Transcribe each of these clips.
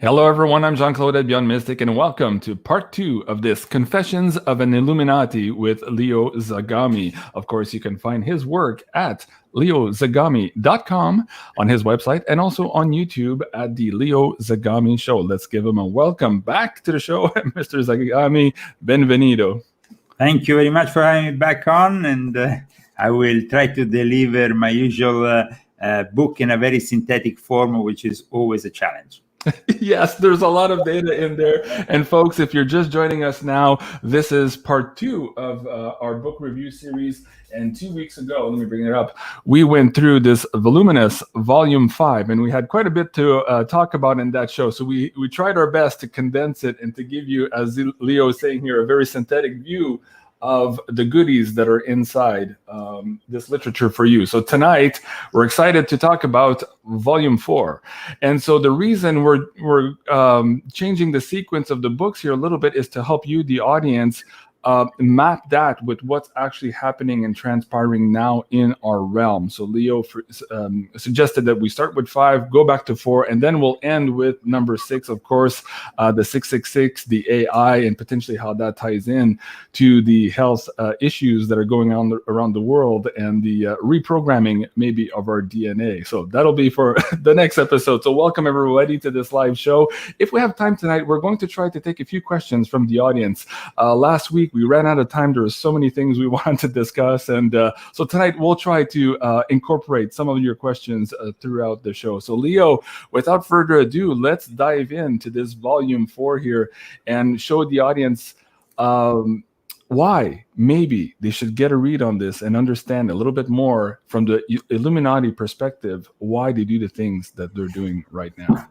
Hello, everyone. I'm JeanClaude at BeyondMystic, and welcome to part 2 of this Confessions of an Illuminati with Leo Zagami. Of course, you can find his work at leozagami.com on his website and also on YouTube at the Leo Zagami Show. Let's give him a welcome back to the show, Mr. Zagami. Benvenido. Thank you very much for having me back on, and I will try to deliver my usual book in a very synthetic form, which is always a challenge. Yes, there's a lot of data in there. And folks, if you're just joining us now, this is part 2 of our book review series. And 2 weeks ago, let me bring it up, we went through this voluminous volume 5, and we had quite a bit to talk about in that show. So we tried our best to condense it and to give you, as Leo is saying here, a very synthetic view of the goodies that are inside this literature for you. So tonight, we're excited to talk about Volume 4. And so the reason we're changing the sequence of the books here a little bit is to help you, the audience, map that with what's actually happening and transpiring now in our realm. So Leo suggested that we start with 5, go back to 4, and then we'll end with number 6, of course, the 666, the AI, and potentially how that ties in to the health issues that are going on around the world and the reprogramming maybe of our DNA. So that'll be for the next episode. So welcome everybody to this live show. If we have time tonight, we're going to try to take a few questions from the audience. Last week, we ran out of time. There were so many things we wanted to discuss. And so tonight, we'll try to incorporate some of your questions throughout the show. So Leo, without further ado, let's dive into this volume 4 here and show the audience why maybe they should get a read on this and understand a little bit more from the Illuminati perspective, why they do the things that they're doing right now.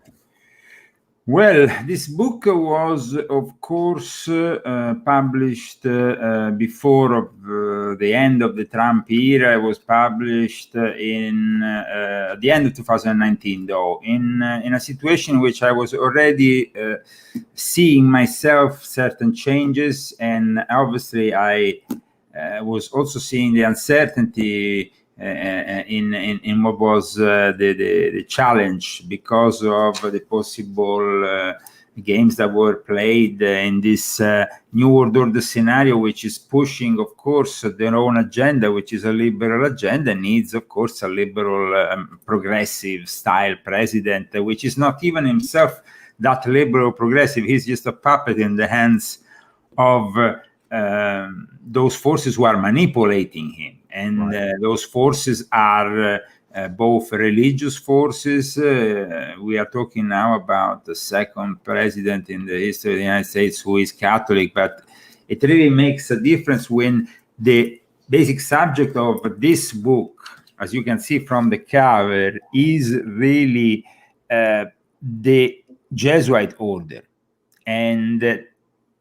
Well, this book was, of course, published before of the end of the Trump era. It was published in at the end of 2019, though, in a situation in which I was already seeing myself certain changes, and obviously I was also seeing the uncertainty in what was the challenge because of the possible games that were played in this new world order scenario, which is pushing, of course, their own agenda, which is a liberal agenda, needs, of course, a liberal progressive style president, which is not even himself that liberal progressive. He's just a puppet in the hands of those forces who are manipulating him. And those forces are both religious forces. We are talking now about the second president in the history of the United States who is Catholic, but it really makes a difference when the basic subject of this book, as you can see from the cover, is really the Jesuit order and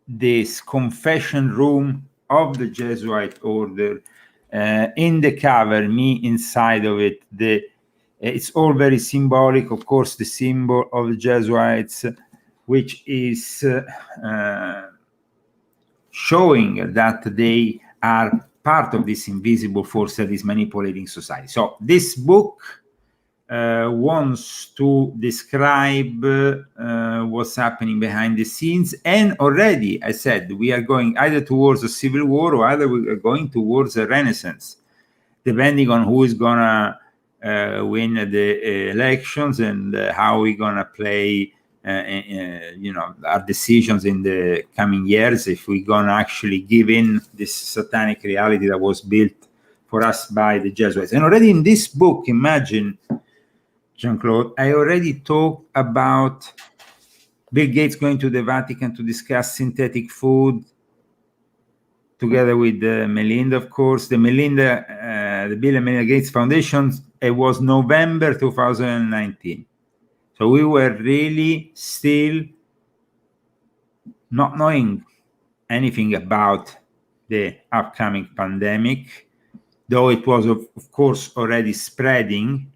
this confession room of the Jesuit order. In the cover, me inside of it, it's all very symbolic. Of course, the symbol of the Jesuits, which is showing that they are part of this invisible force that is manipulating society. So this book wants to describe what's happening behind the scenes. And already, I said, we are going either towards a civil war or either we are going towards a renaissance, depending on who is going to win the elections and how we're going to play, our decisions in the coming years, if we're going to actually give in this satanic reality that was built for us by the Jesuits. And already in this book, imagine, JeanClaude, I already talked about Bill Gates going to the Vatican to discuss synthetic food together with Melinda, of course. The Bill and Melinda Gates Foundation, it was November 2019. So we were really still not knowing anything about the upcoming pandemic, though it was, of course, already spreading.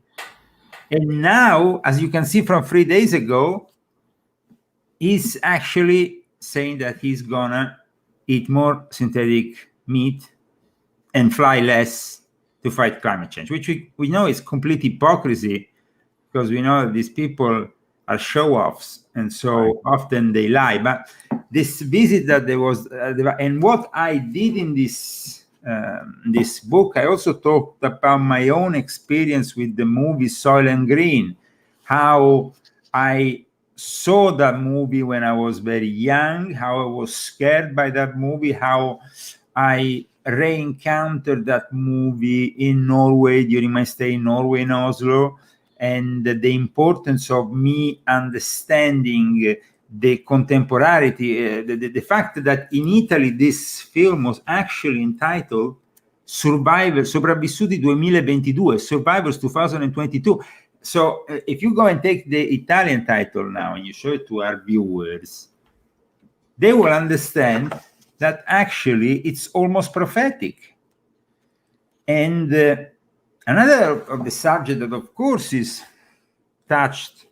And now, as you can see from 3 days ago, he's actually saying that he's gonna eat more synthetic meat and fly less to fight climate change, which we know is complete hypocrisy, because we know that these people are show-offs, and so often they lie. But this visit that there was, and what I did in this book, I also talked about my own experience with the movie Soil and Green, how I saw that movie when I was very young, how I was scared by that movie, how I re-encountered that movie in Norway during my stay in Norway, in Oslo, and the importance of me understanding the contemporaneity, the fact that in Italy this film was actually entitled Sopravvissuti 2022, Survivors 2022. So if you go and take the Italian title now and you show it to our viewers, they will understand that actually it's almost prophetic. And another of the subject that, of course, is touched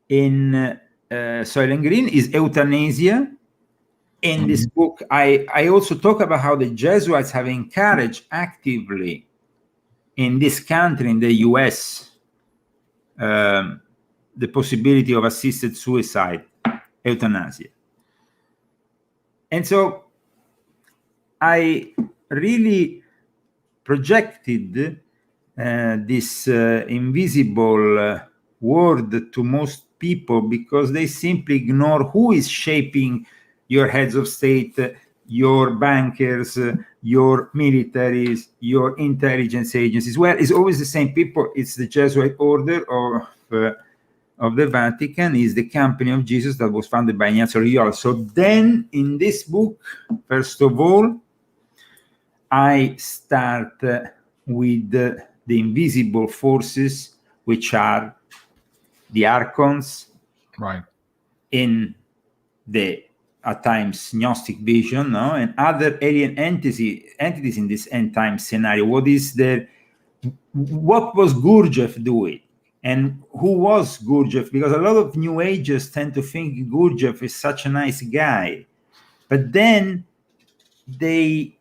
in Soil and Green is euthanasia. In this book, I also talk about how the Jesuits have encouraged actively in this country, in the US, the possibility of assisted suicide, euthanasia. And so I really projected this invisible word to most people, because they simply ignore who is shaping your heads of state, your bankers, your militaries, your intelligence agencies. Well, it's always the same people. It's the Jesuit order of the Vatican, is the Company of Jesus that was founded by Ignazio Loyola. So then in this book, first of all, I start with the invisible forces, which are the archons, right, in the at times Gnostic vision, no, and other alien entities in this end time scenario. What was Gurdjieff doing, and who was Gurdjieff? Because a lot of New Agers tend to think Gurdjieff is such a nice guy, but then they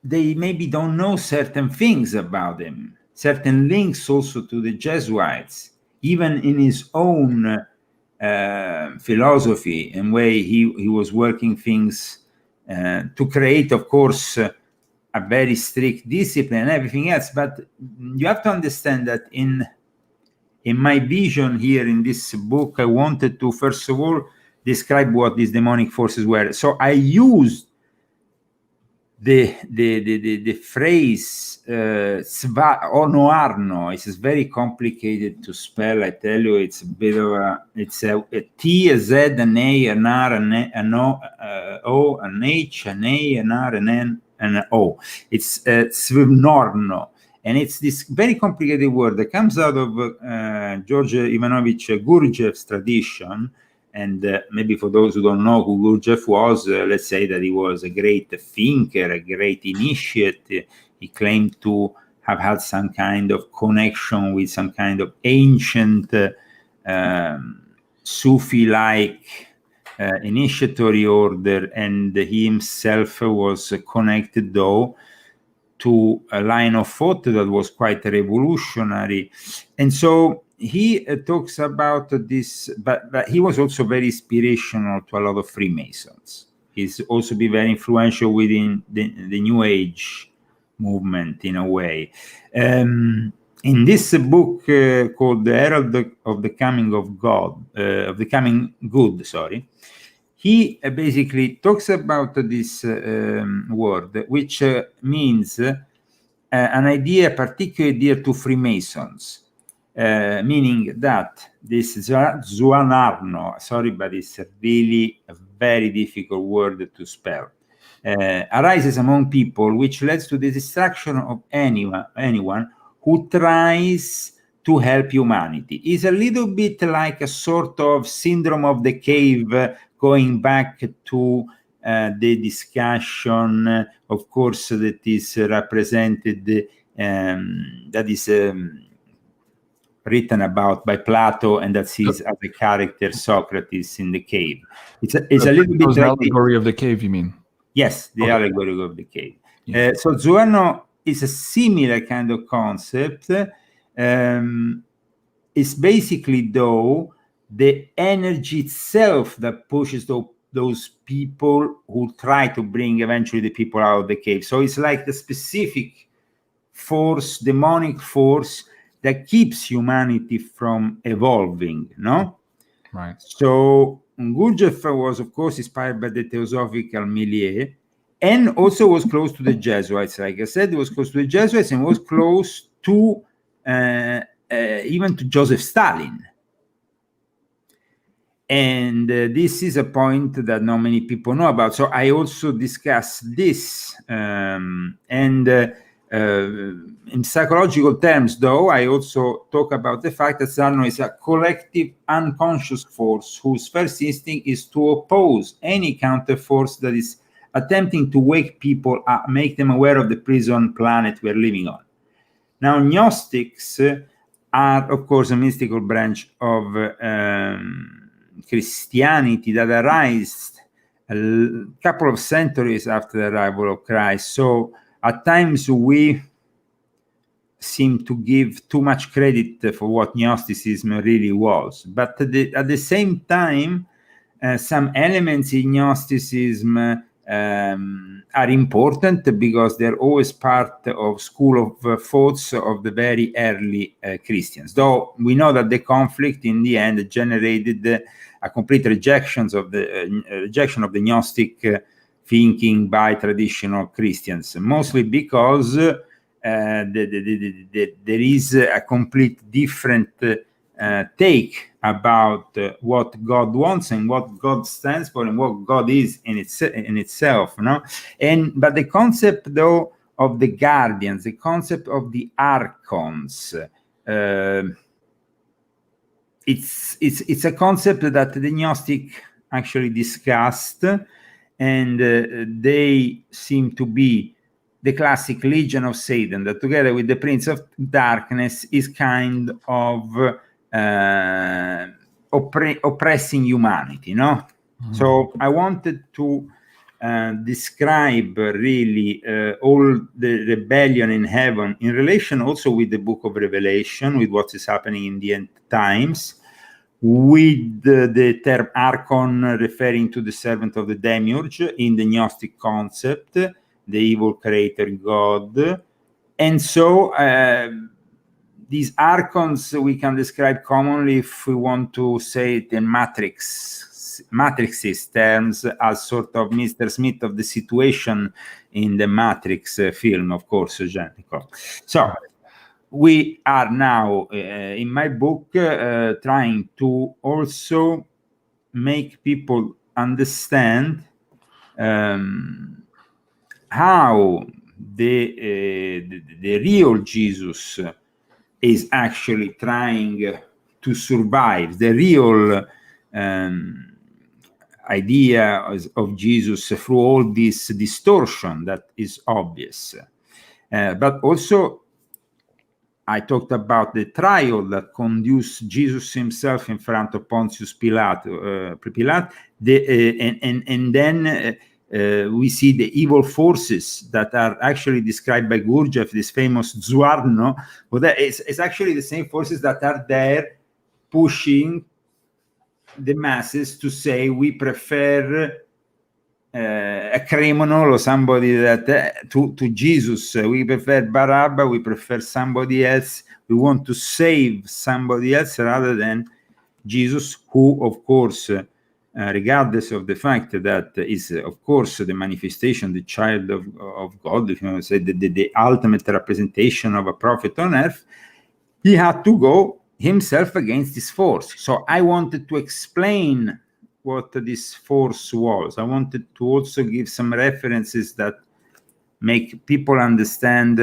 maybe don't know certain things about him, certain links also to the Jesuits, even in his own philosophy and way he was working things to create, of course, a very strict discipline and everything else. But you have to understand that in my vision here in this book, I wanted to first of all describe what these demonic forces were. So I used the phrase Onoarno. It's very complicated to spell. I tell you, it's a bit of a T, a Z, an A, an R, an O, an H, an A, an R, an N, and an O. It's Svnorno, and it's this very complicated word that comes out of George Ivanovich Gurdjieff's tradition. And maybe for those who don't know who Gurdjieff was, let's say that he was a great thinker, a great initiate. He claimed to have had some kind of connection with some kind of ancient Sufi-like initiatory order, and he himself was connected, though, to a line of thought that was quite revolutionary. And so he talks about this, but he was also very inspirational to a lot of Freemasons. He's also been very influential within the New Age movement in a way. In this book called The Herald of the Coming of God, of the Coming Good, sorry, he basically talks about this word, which means an idea particularly dear to Freemasons. Meaning that this Zuanarno, sorry, but it's really a very difficult word to spell, arises among people, which leads to the destruction of anyone who tries to help humanity. It's a little bit like a sort of syndrome of the cave, going back to the discussion, of course, that is represented, that is written about by Plato, and that sees as a character Socrates in the cave. It's a little bit like the allegory of the cave, you mean? Yes, the allegory of the cave. Yeah. So Zuano is a similar kind of concept, it's basically, though, the energy itself that pushes those people who try to bring eventually the people out of the cave. So it's like the specific force, demonic force, that keeps humanity from evolving, no? Right. So Gurdjieff was, of course, inspired by the theosophical milieu, and also was close to the Jesuits. Like I said, he was close to the Jesuits and was close to even to Joseph Stalin. And this is a point that not many people know about. So I also discuss this. In psychological terms, though, I also talk about the fact that Sarno is a collective unconscious force whose first instinct is to oppose any counter force that is attempting to wake people up, make them aware of the prison planet we're living on. Now, Gnostics are, of course, a mystical branch of Christianity that arose a couple of centuries after the arrival of Christ. So at times we seem to give too much credit for what Gnosticism really was. But at the same time, some elements in Gnosticism are important because they're always part of school of thoughts of the very early Christians. Though we know that the conflict in the end generated a complete rejection of the Gnostic thinking by traditional Christians, mostly because there is a complete different take about what God wants and what God stands for and what God is in itself, no? But the concept, though, of the guardians, the concept of the archons, it's a concept that the Gnostic actually discussed, and they seem to be the classic Legion of Satan, that together with the Prince of Darkness is kind of oppressing humanity, no? Mm-hmm. So I wanted to describe really all the rebellion in heaven in relation also with the book of Revelation, with what is happening in the end times, with the term Archon referring to the servant of the Demiurge in the Gnostic concept, the evil creator God. And so these archons we can describe commonly, if we want to say it in matrixes terms, as sort of Mr. Smith of the situation in the Matrix film, of course, JeanClaude. So we are now in my book trying to also make people understand how the real Jesus is actually trying to survive. The real idea of Jesus through all this distortion that is obvious. But also, I talked about the trial that conduced Jesus himself in front of Pontius Pilate, and then we see the evil forces that are actually described by Gurdjieff, this famous Zuarno. Well, it's actually the same forces that are there pushing the masses to say we prefer a criminal or somebody that to Jesus. We prefer Barabbas, we prefer somebody else. We want to save somebody else rather than Jesus, who, of course, regardless of the fact that is, of course, the manifestation, the child of God, if you want to say the ultimate representation of a prophet on earth, he had to go himself against this force. So I wanted to explain what this force was. I wanted to also give some references that make people understand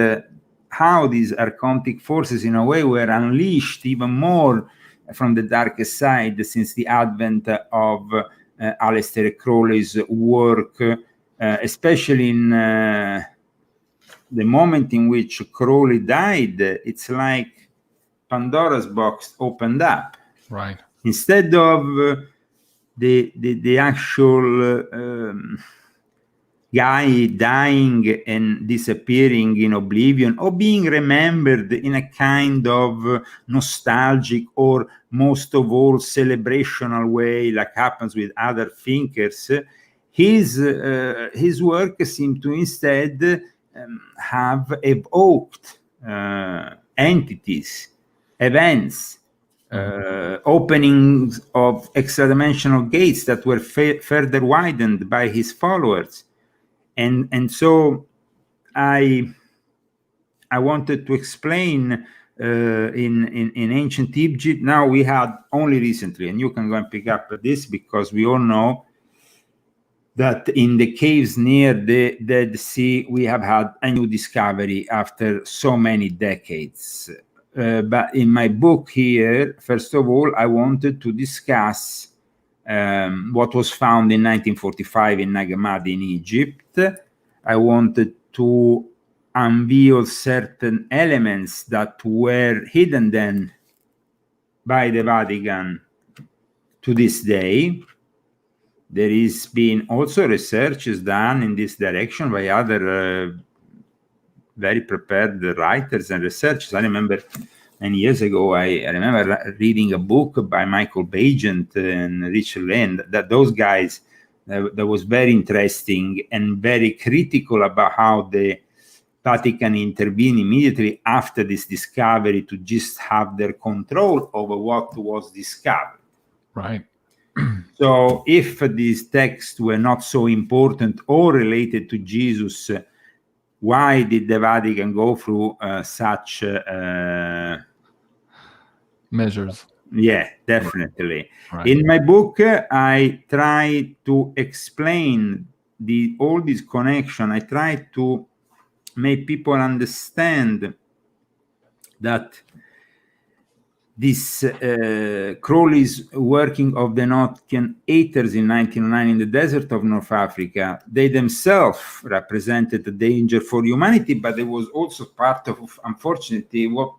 how these archontic forces, in a way, were unleashed even more from the darkest side since the advent of Aleister Crowley's work, especially in the moment in which Crowley died. It's like Pandora's box opened up. Right. Instead of the actual guy dying and disappearing in oblivion, or being remembered in a kind of nostalgic or most of all celebrational way, like happens with other thinkers, his work seemed to instead have evoked entities, events, openings of extra-dimensional gates that were further widened by his followers. And so I wanted to explain in ancient Egypt. Now we had only recently, and you can go and pick up this, because we all know that in the caves near the Dead Sea, we have had a new discovery after so many decades. But in my book here, first of all, I wanted to discuss what was found in 1945 in Nagamadi in Egypt. I wanted to unveil certain elements that were hidden then by the Vatican to this day. There is been also researches done in this direction by other very prepared writers and researchers. I remember many years ago, I remember reading a book by Michael Bagent and Richard Lane, that those guys, that was very interesting and very critical about how the Vatican intervened immediately after this discovery to just have their control over what was discovered. Right. So if these texts were not so important or related to Jesus, why did the Vatican go through such measures? Yeah, definitely. Right. In my book, I try to explain all this connection. I try to make people understand that this Crowley's working of the Notian Aethers in 1909 in the desert of North Africa, they themselves represented a danger for humanity, but it was also part of, unfortunately, what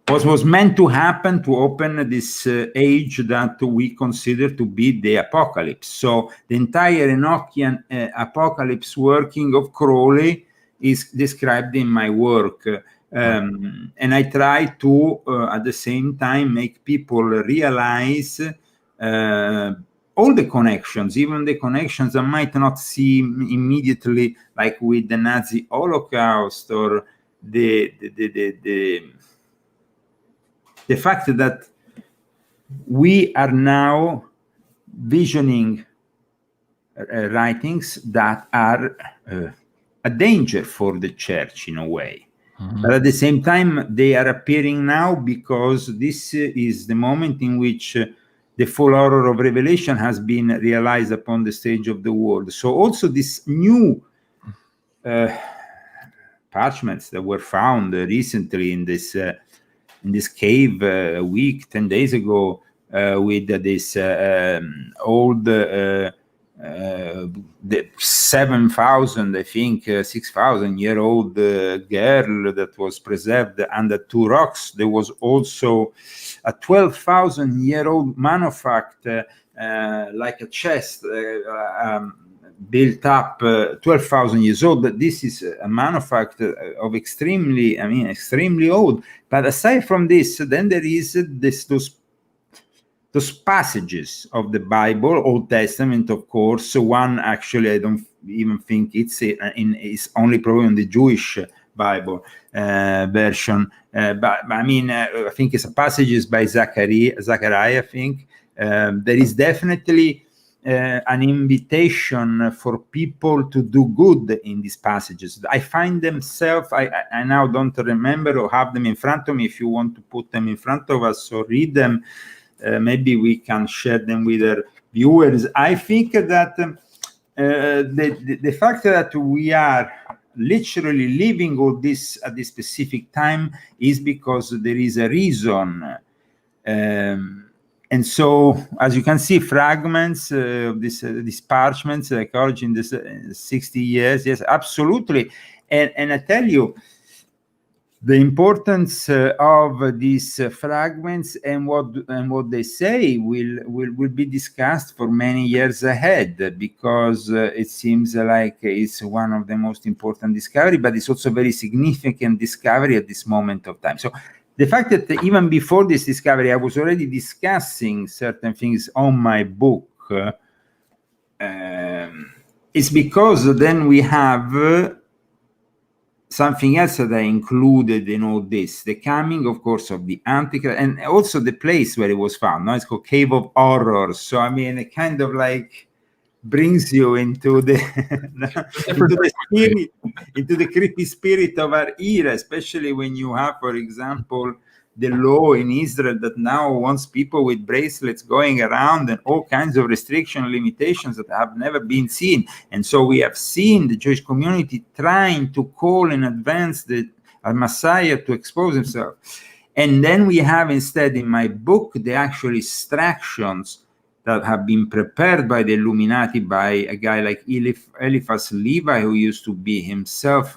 was meant to happen to open this age that we consider to be the apocalypse. So the entire Enochian apocalypse working of Crowley is described in my work. And I try to, at the same time, make people realize all the connections, even the connections that might not seem immediately, like with the Nazi Holocaust, or the fact that we are now visioning writings that are a danger for the church in a way. But at the same time, they are appearing now because this is the moment in which the full horror of Revelation has been realized upon the stage of the world. So also these new parchments that were found recently in this cave a week, 10 days ago, with this old the 7,000, I think, 6,000-year-old girl that was preserved under two rocks. There was also a 12,000-year-old manufact, like a chest, built up 12,000 years old. But this is a manufact of extremely old. But aside from this, then there is those passages of the Bible, Old Testament, of course. One, actually, I don't even think it's only probably in the Jewish Bible version. But I mean, I think it's passages by Zachariah, I think. There is definitely an invitation for people to do good in these passages. I find themselves, I now don't remember or have them in front of me. If you want to put them in front of us or read them, maybe we can share them with our viewers. I think that the fact that we are literally living all this at this specific time is because there is a reason. And so, as you can see, fragments of these parchments, archaeology in this 60 years, yes, absolutely. And I tell you, the importance of these fragments and what they say will be discussed for many years ahead, because it seems like it's one of the most important discovery, but it's also very significant discovery at this moment of time. So the fact that even before this discovery, I was already discussing certain things on my book, is because then we have something else that I included in all this, the coming, of course, of the Antichrist, and also the place where it was found. Now it's called Cave of Horrors. So, I mean, it kind of like brings you into the into the creepy spirit of our era, especially when you have, for example, the law in Israel that now wants people with bracelets going around and all kinds of restriction limitations that have never been seen. And so we have seen the Jewish community trying to call in advance the Messiah to expose himself. And then we have instead in my book the actual extractions that have been prepared by the Illuminati by a guy like Eliphas Levi, who used to be himself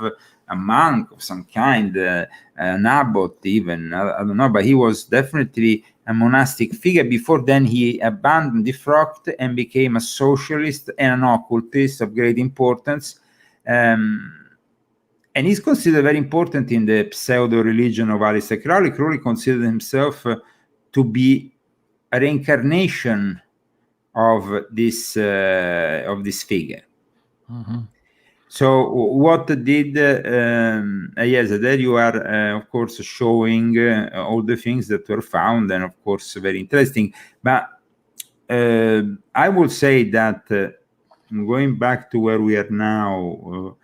a monk of some kind, an abbot even, I don't know, but he was definitely a monastic figure. Before then, he abandoned, defrocked, and became a socialist and an occultist of great importance. And he's considered very important in the pseudo-religion of Aleister Crowley. Crowley considered himself to be a reincarnation of this figure. Mm-hmm. So what did yes, there you are, of course, showing all the things that were found, and of course very interesting. But I would say that going back to where we are now,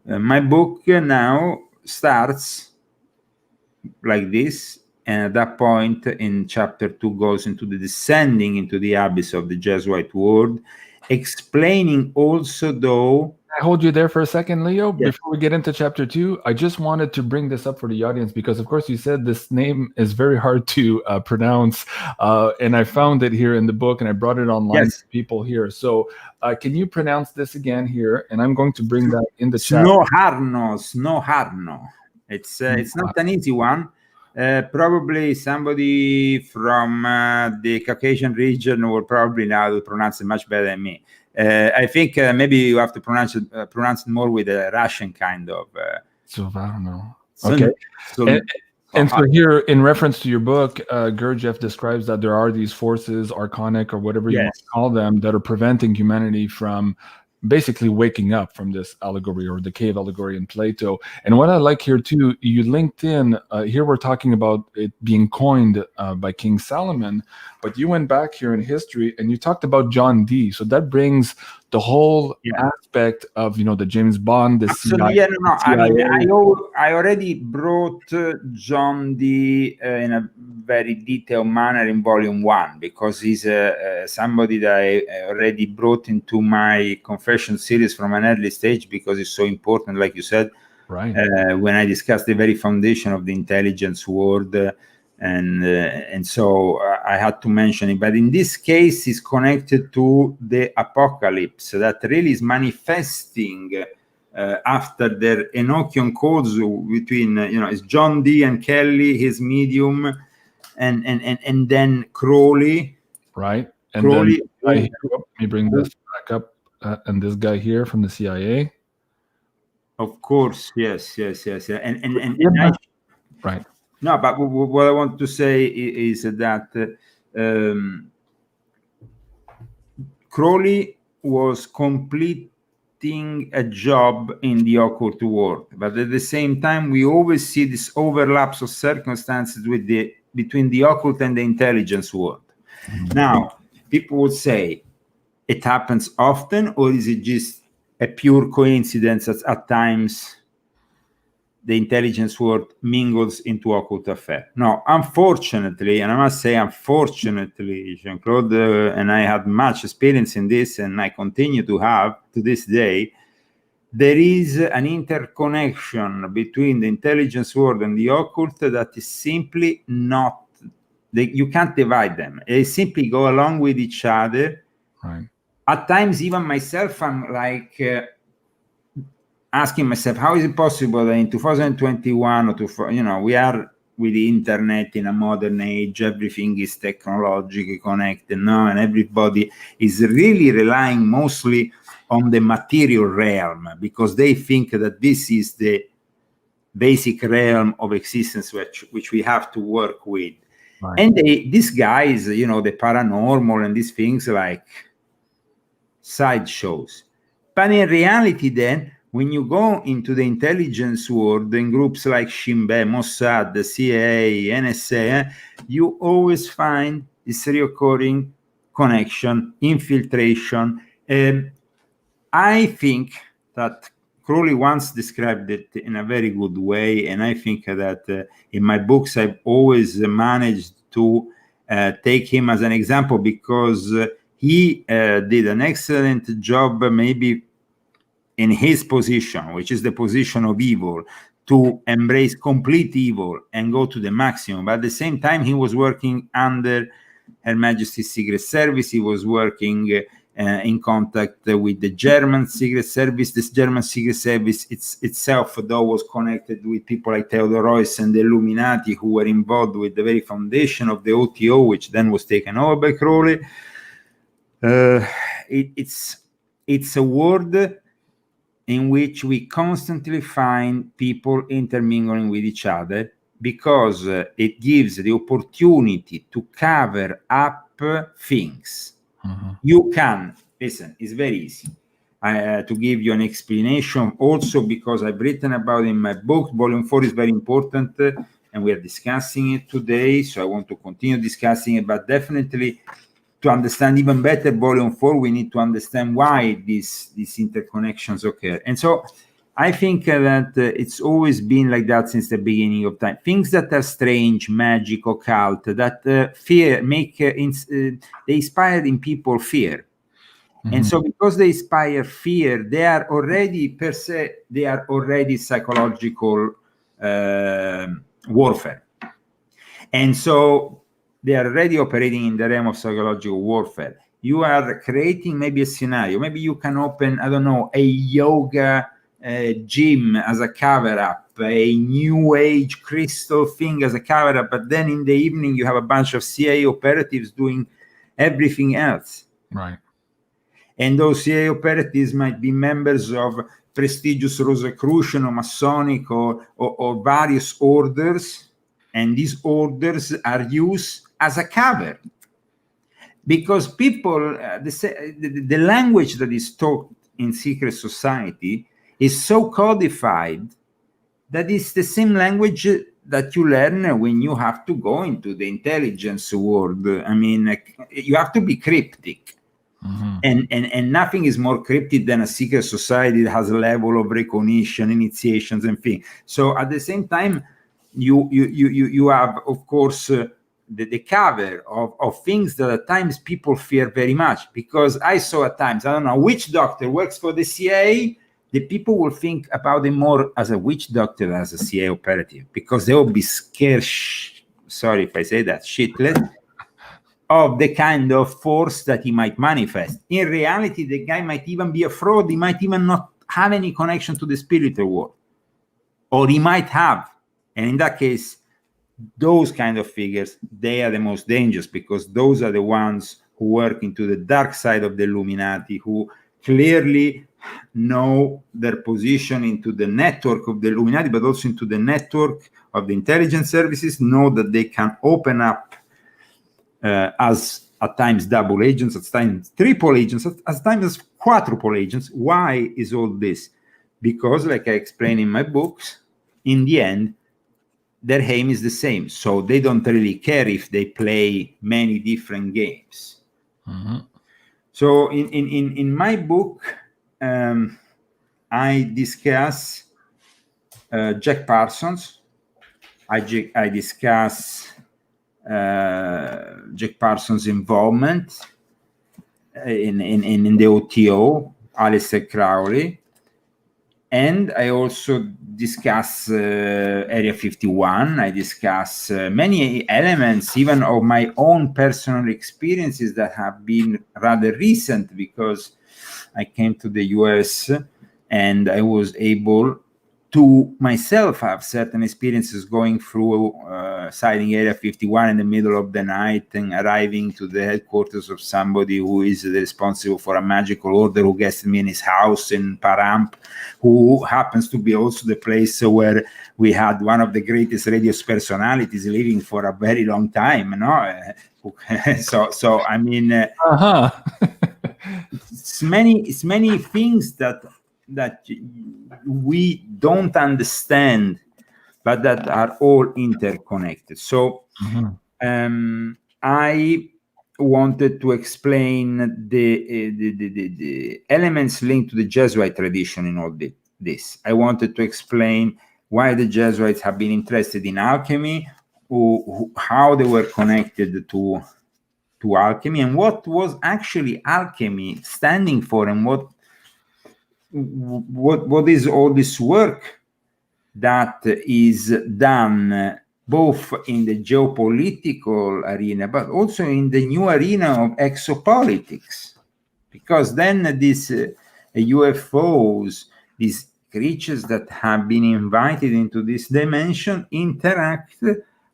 my book now starts like this, and at that point in chapter 2 goes into the descending into the abyss of the Jesuit world, explaining also, though. I hold you there for a second, Leo. Yes. Before we get into chapter 2, I just wanted to bring this up for the audience because, of course, you said this name is very hard to pronounce, and I found it here in the book, and I brought it online to people here. So can you pronounce this again here? And I'm going to bring that in the chat. Snoharno. It's not an easy one. Probably somebody from the Caucasian region will probably know how to pronounce it much better than me. I think maybe you have to pronounce it more with a Russian kind of. Sovarno. Okay. And so here, in reference to your book, Gurdjieff describes that there are these forces, archonic or whatever you want to call them, that are preventing humanity from basically waking up from this allegory or the cave allegory in Plato. And what I like here too, you linked in, here we're talking about it being coined by King Solomon, but you went back here in history and you talked about John Dee. So that brings the whole aspect of, the James Bond, the CIA. I mean, I already brought John Dee in a very detailed manner in volume 1, because he's somebody that I already brought into my confession series from an early stage, because it's so important, like you said, right? When I discussed the very foundation of the intelligence world. And so I had to mention it, but in this case, it's connected to the apocalypse that really is manifesting after their Enochian codes between, it's John Dee and Kelly, his medium, and then Crowley, right? And Crowley. Then let me bring this back up, and this guy here from the CIA. Of course, yes, and right. No, but what I want to say is that Crowley was completing a job in the occult world, but at the same time, we always see this overlaps of circumstances between the occult and the intelligence world. Mm-hmm. Now, people would say it happens often, or is it just a pure coincidence that at times the intelligence world mingles into occult affair? No, unfortunately, and I must say unfortunately, JeanClaude and I had much experience in this, and I continue to have to this day, there is an interconnection between the intelligence world and the occult that is simply not, you can't divide them. They simply go along with each other. Right. At times, even myself, I'm like, asking myself, how is it possible that in 2021 or we are with the internet in a modern age, everything is technologically connected now, and everybody is really relying mostly on the material realm because they think that this is the basic realm of existence which we have to work with. Right. And these guys, the paranormal and these things like sideshows. But in reality then, when you go into the intelligence world in groups like Shin Bet, Mossad, the CIA, NSA, you always find this recurring connection, infiltration. I think that Crowley once described it in a very good way, and I think that in my books I've always managed to take him as an example because he did an excellent job, maybe in his position, which is the position of evil, to embrace complete evil and go to the maximum. But at the same time, he was working under Her Majesty's Secret Service. He was working in contact with the German Secret Service. This German Secret Service itself, though, was connected with people like Theodor Heuss and the Illuminati, who were involved with the very foundation of the OTO, which then was taken over by Crowley. It's a world in which we constantly find people intermingling with each other because it gives the opportunity to cover up things. Mm-hmm. You can, listen, it's very easy to give you an explanation also because I've written about it in my book. Volume 4 is very important and we are discussing it today, so I want to continue discussing it, but definitely to understand even better Volume 4, we need to understand why these interconnections occur. And so I think that it's always been like that since the beginning of time. Things that are strange, magic, occult, that fear, they inspire in people fear. Mm-hmm. And so because they inspire fear, they are already, per se, they are already psychological warfare. And so they are already operating in the realm of psychological warfare. You are creating maybe a scenario. Maybe you can open, I don't know, a yoga gym as a cover-up, a new age crystal thing as a cover-up, but then in the evening you have a bunch of CIA operatives doing everything else. Right. And those CIA operatives might be members of prestigious Rosicrucian or Masonic or various orders, and these orders are used as a cover, because people, the language that is taught in secret society is so codified that it's the same language that you learn when you have to go into the intelligence world. I mean, you have to be cryptic. Mm-hmm. And nothing is more cryptic than a secret society that has a level of recognition, initiations, and things. So at the same time, you have, of course, the cover of things that at times people fear very much. Because I saw at times, I don't know, which doctor works for the CIA, the people will think about it more as a witch doctor than as a CIA operative, because they will be scared, sorry if I say that, shitless, of the kind of force that he might manifest. In reality, the guy might even be a fraud. He might even not have any connection to the spiritual world. Or he might have. And in that case, those kind of figures, they are the most dangerous, because those are the ones who work into the dark side of the Illuminati, who clearly know their position into the network of the Illuminati, but also into the network of the intelligence services, know that they can open up as at times double agents, at times triple agents, at times as quadruple agents. Why is all this? Because, like I explain in my books, in the end, their aim is the same. So they don't really care if they play many different games. Mm-hmm. So in my book, I discuss Jack Parsons. I discuss Jack Parsons' involvement in the OTO, Aleister Crowley, and I also discuss Area 51. I discuss many elements, even of my own personal experiences that have been rather recent, because I came to the US and I was able to myself have certain experiences going through sighting Area 51 in the middle of the night and arriving to the headquarters of somebody who is responsible for a magical order, who gets me in his house in Paramp, who happens to be also the place where we had one of the greatest radio personalities living for a very long time, so I mean, it's many things that we don't understand, but that are all interconnected. So I wanted to explain the elements linked to the Jesuit tradition in all this. I wanted to explain why the Jesuits have been interested in alchemy, how they were connected to alchemy, and what was actually alchemy standing for, and what is all this work that is done both in the geopolitical arena, but also in the new arena of exopolitics. Because then these UFOs, these creatures that have been invited into this dimension, interact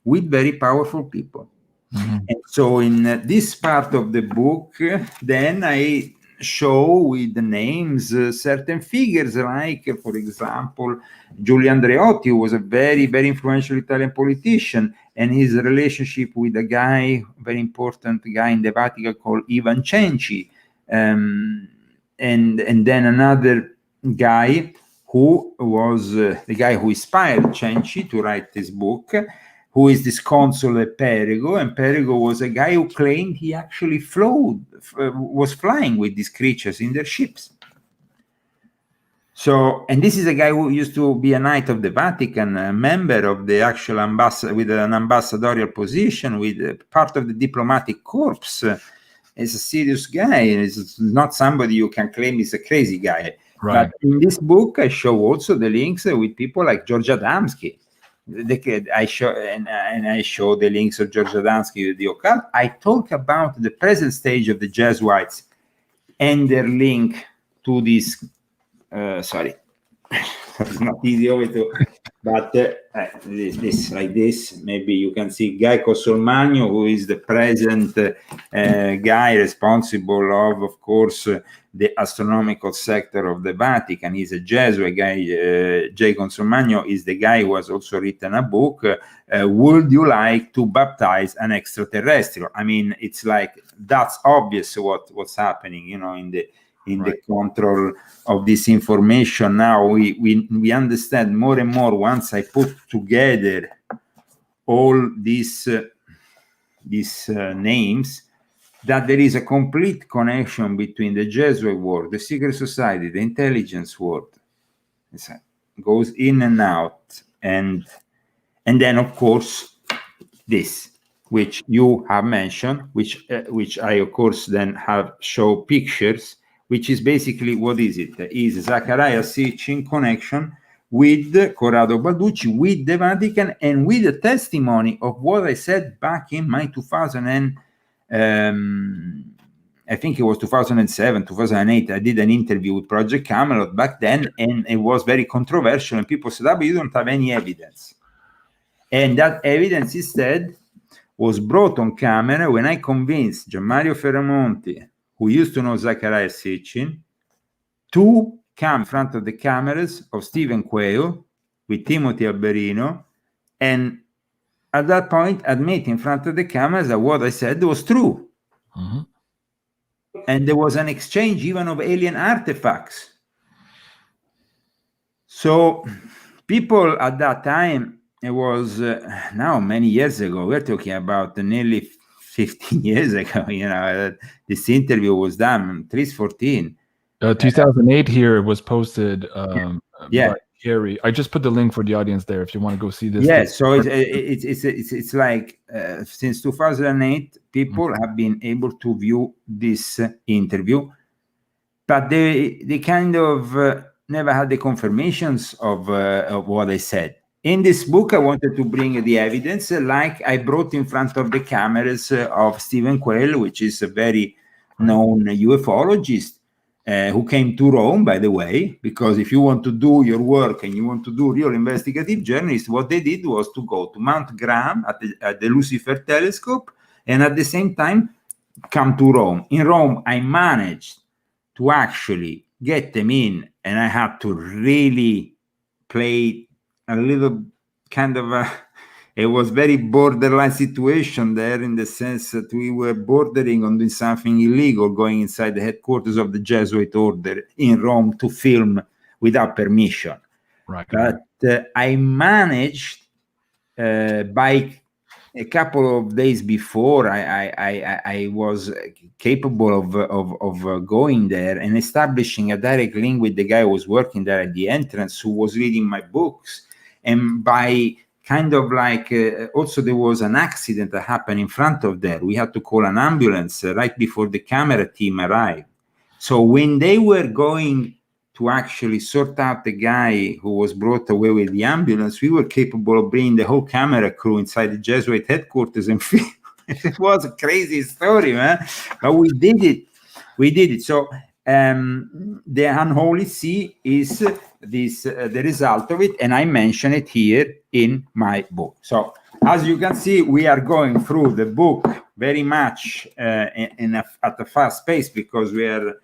with very powerful people. And so in this part of the book, then I show with the names certain figures, like, for example, Giulio Andreotti, who was a very, very influential Italian politician, and his relationship with a guy, very important guy in the Vatican called Ivan Cenci, and then another guy who was the guy who inspired Cenci to write this book, who is this consul at Perego, and Perego was a guy who claimed he actually was flying with these creatures in their ships. So, and this is a guy who used to be a Knight of the Vatican, a member of the actual ambassador, with an ambassadorial position, with part of the diplomatic corps. Is a serious guy. It's not somebody you can claim is a crazy guy. Right. But in this book, I show also the links with people like George Adamski. I show the links of George Adamski with the occult. I talk about the present stage of the Jesuits and their link to this. Sorry, it's not easy over to, but this like this. Maybe you can see Guy Cosolmagno, who is the present guy responsible of course, the astronomical sector of the Vatican. He's a Jesuit guy. Jay Cosolmagno is the guy who has also written a book. Would you like to baptize an extraterrestrial? I mean, it's like that's obvious what's happening, in the control of this information. Now we understand more and more once I put together all these names, that there is a complete connection between the Jesuit world, the secret society, the intelligence world. It goes in and out, and then of course this, which you have mentioned, which I of course then have show pictures, which is basically, what is it? Is Zachariah Sitchin connection with Corrado Balducci, with the Vatican, and with the testimony of what I said back in my 2000 I think it was 2007, 2008. I did an interview with Project Camelot back then, and it was very controversial, and people said, but you don't have any evidence. And that evidence instead was brought on camera when I convinced Gianmario Ferramonti, who used to know Zachariah Sitchin, to come in front of the cameras of Stephen Quayle with Timothy Alberino, and at that point admit in front of the cameras that what I said was true. And there was an exchange even of alien artifacts. So people at that time, it was now many years ago, we're talking about nearly 15 years ago, this interview was done, 314. 2008 here was posted by Gary. I just put the link for the audience there if you want to go see this. Yeah, so it's like since 2008, people have been able to view this interview, but they kind of never had the confirmations of what I said. In this book, I wanted to bring the evidence, like I brought in front of the cameras of Stephen Quayle, which is a very known ufologist, who came to Rome, by the way, because if you want to do your work and you want to do real investigative journalism, what they did was to go to Mount Graham at the Lucifer telescope, and at the same time come to Rome. In Rome, I managed to actually get them in, and I had to really play a little kind of it was very borderline situation there, in the sense that we were bordering on doing something illegal, going inside the headquarters of the Jesuit order in Rome to film without permission. Right. But I managed by a couple of days before, I was capable of going there and establishing a direct link with the guy who was working there at the entrance, who was reading my books. And by kind of like, also there was an accident that happened in front of there. We had to call an ambulance right before the camera team arrived. So when they were going to actually sort out the guy who was brought away with the ambulance, we were capable of bringing the whole camera crew inside the Jesuit headquarters and film. It was a crazy story, man. But we did it. We did it. So the Unholy See is this the result of it, and I mention it here in my book. So as you can see, we are going through the book very much at a fast pace, because we are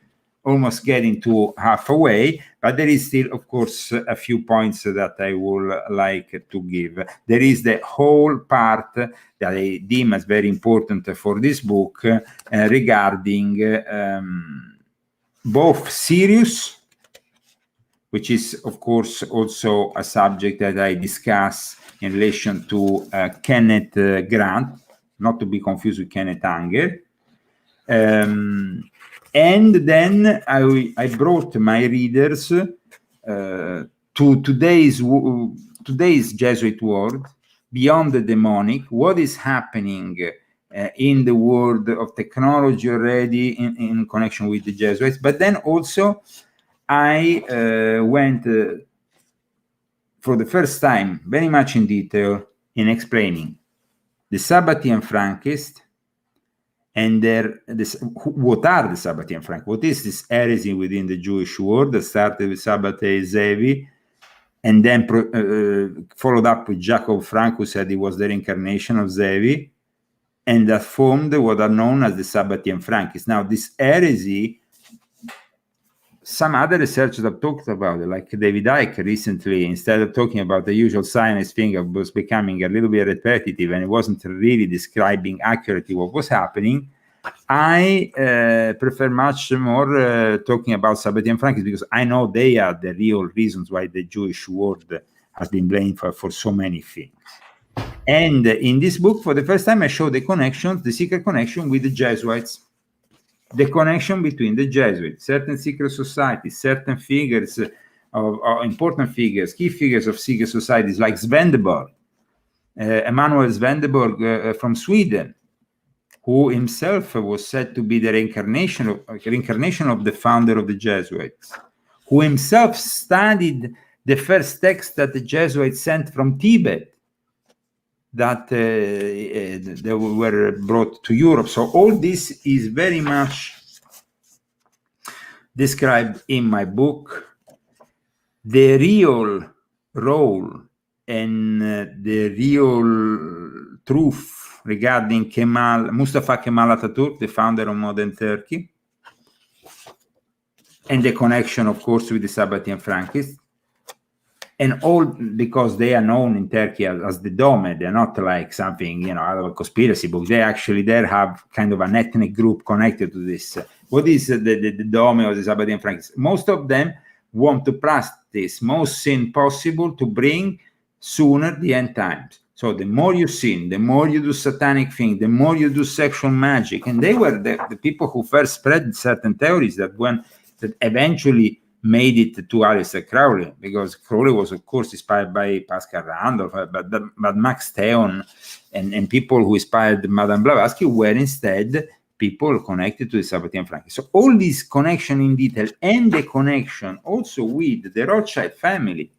almost getting to halfway, but there is still, of course, a few points that I would like to give. There is the whole part that I deem as very important for this book regarding both Sirius, which is, of course, also a subject that I discuss in relation to Kenneth Grant, not to be confused with Kenneth Anger. And then I brought my readers to today's Jesuit world, beyond the demonic, what is happening in the world of technology already in connection with the Jesuits. But then also I went for the first time very much in detail in explaining the Sabbatean Frankists and what are the Sabbatean Frankists? What is this heresy within the Jewish world that started with Sabbatei Zevi, and then followed up with Jacob Frank, who said he was the reincarnation of Zevi, and that formed what are known as the Sabbatean Frankists. Now, this heresy, some other researchers have talked about it, like David Icke recently. Instead of talking about the usual Zionist thing, it was becoming a little bit repetitive, and it wasn't really describing accurately what was happening. I prefer much more talking about Sabbatean Frankists, because I know they are the real reasons why the Jewish world has been blamed for so many things. And in this book, for the first time, I show the connection, the secret connection with the Jesuits. The connection between the Jesuits, certain secret societies, certain figures of important figures, key figures of secret societies, like Svendeborg, Emanuel Svendeborg from Sweden, who himself was said to be the reincarnation of the founder of the Jesuits, who himself studied the first text that the Jesuits sent from Tibet, that they were brought to Europe. So all this is very much described in my book. The real role and the real truth regarding Mustafa Kemal Atatürk, the founder of modern Turkey, and the connection, of course, with the Sabbatean Frankists. And all because they are known in Turkey as the Dome. They're not like something, out of a conspiracy book. They actually there have kind of an ethnic group connected to this. What is the Dome or the Sabbatean Frankists? Most of them want to practice most sin possible to bring sooner the end times. So the more you sin, the more you do satanic things, the more you do sexual magic. And they were the people who first spread certain theories that eventually made it to Aleister Crowley, because Crowley was, of course, inspired by Pascal Randolph, but Max Theon and people who inspired Madame Blavatsky were instead people connected to the Sabbatean Frankists. So all this connection in detail, and the connection also with the Rothschild family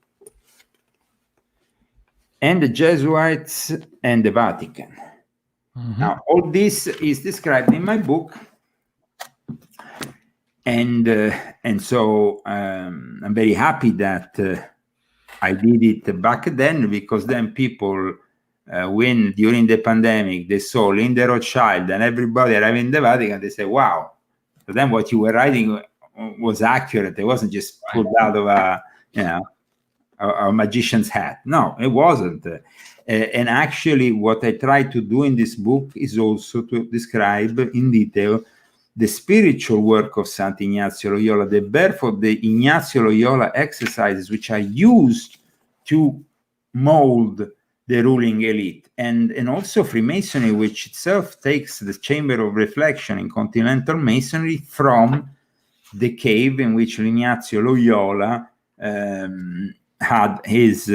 and the Jesuits and the Vatican. Mm-hmm. Now, all this is described in my book. And so I'm very happy that I did it back then, because then people, when during the pandemic they saw Linda Rothschild and everybody arriving in the Vatican, they say, wow. So then what you were writing was accurate. It wasn't just pulled out of a magician's hat. No, it wasn't. And actually, what I try to do in this book is also to describe in detail the spiritual work of Sant'Ignazio Loyola, the birth of the Ignazio Loyola exercises, which are used to mold the ruling elite, and also Freemasonry, which itself takes the chamber of reflection in continental masonry from the cave in which Ignazio Loyola had his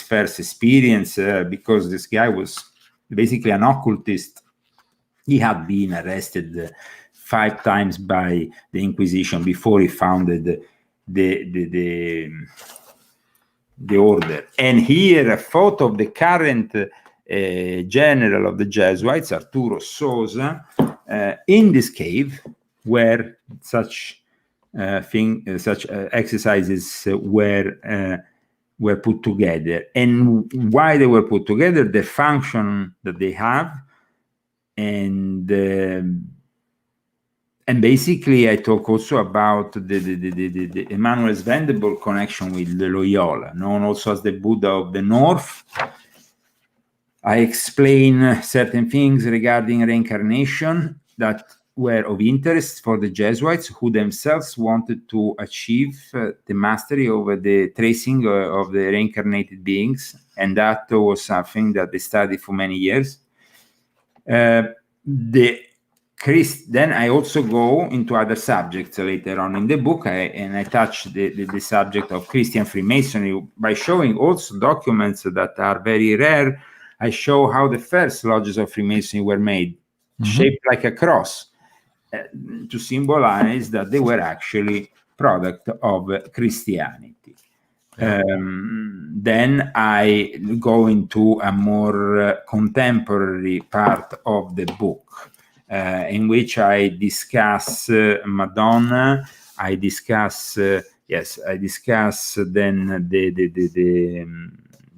first experience, because this guy was basically an occultist. He had been arrested 5 times by the Inquisition before he founded the order. And here a photo of the current general of the Jesuits, Arturo Sosa, in this cave where such exercises were put together, and why they were put together, the function that they have. And basically, I talk also about the Emanuel Svendeborg connection with the Loyola, known also as the Buddha of the North. I explain certain things regarding reincarnation that were of interest for the Jesuits, who themselves wanted to achieve the mastery over the tracing of the reincarnated beings, and that was something that they studied for many years. Then I also go into other subjects later on in the book, and I touch the subject of Christian Freemasonry by showing also documents that are very rare. I show how the first lodges of Freemasonry were made, shaped like a cross, to symbolize that they were actually product of Christianity. Then I go into a more contemporary part of the book, in which I discuss Madonna. I discuss then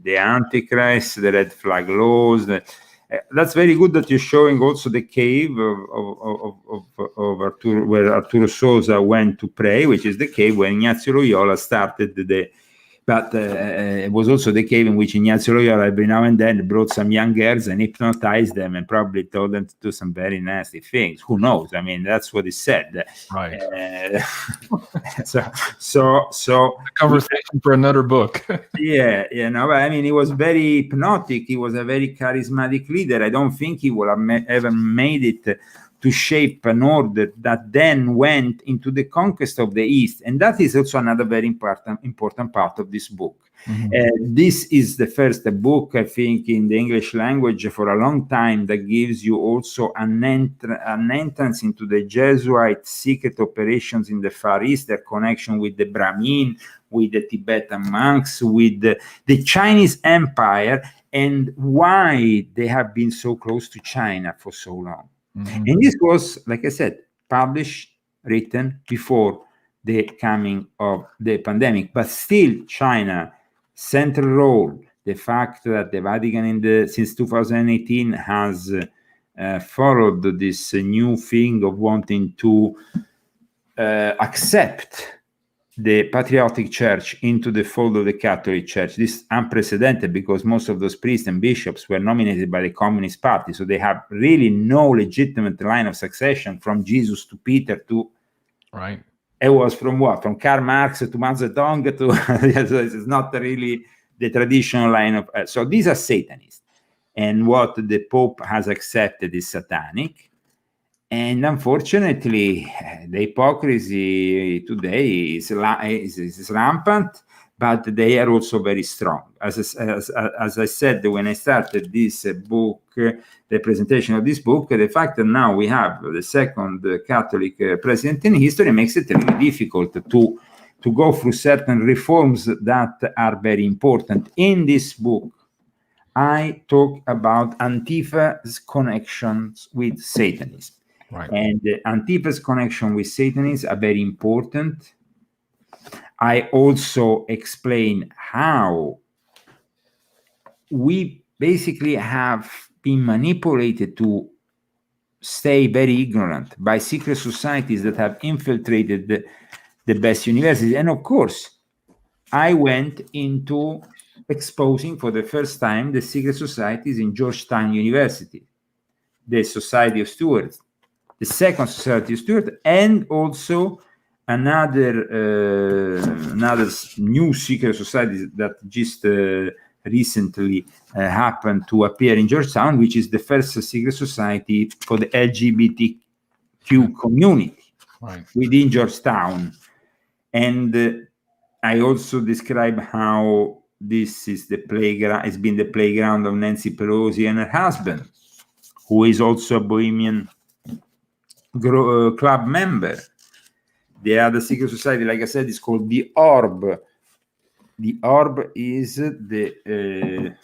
the Antichrist, the red flag laws. That's very good that you're showing also the cave of Arturo, where Arturo Sosa went to pray, which is the cave where Ignazio Loyola started but it was also the cave in which Ignazio Loyola every now and then brought some young girls and hypnotized them and probably told them to do some very nasty things. Who knows? I mean, that's what he said. Right. So a conversation for another book. Yeah, I mean, he was very hypnotic. He was a very charismatic leader. I don't think he would have ever made it to shape an order that then went into the conquest of the East. And that is also another very important part of this book. This is the first book, I think, in the English language for a long time that gives you also an entrance into the Jesuit secret operations in the Far East, their connection with the Brahmin, with the Tibetan monks, with the Chinese Empire, and why they have been so close to China for so long. And this was, like I said, published, written before the coming of the pandemic. But still, China, central role, the fact that the Vatican since 2018 has followed this new thing of wanting to accept the patriotic church into the fold of the Catholic Church. This is unprecedented because most of those priests and bishops were nominated by the Communist Party, so they have really no legitimate line of succession from Jesus to Peter to... Right. It was from what? From Karl Marx to Mao Zedong to... So it's not really the traditional line of... So these are Satanists. And what the Pope has accepted is satanic. And unfortunately, the hypocrisy today is rampant, but they are also very strong. As I said when I started this book, the presentation of this book, the fact that now we have the second Catholic president in history makes it really difficult to go through certain reforms that are very important. In this book, I talk about Antifa's connections with Satanism. Right. And Antifa's connection with Satanism are very important. I also explain how we basically have been manipulated to stay very ignorant by secret societies that have infiltrated the best universities. And of course, I went into exposing for the first time the secret societies in Georgetown University, the Society of Stewards, the Second Society of Stewards, and also another new secret society that just recently happened to appear in Georgetown, which is the first secret society for the LGBTQ community within Georgetown. And I also describe how this is the playground, has been the playground of Nancy Pelosi and her husband, who is also a Bohemian club member. The other secret society, like I said, is called the Orb. The Orb is the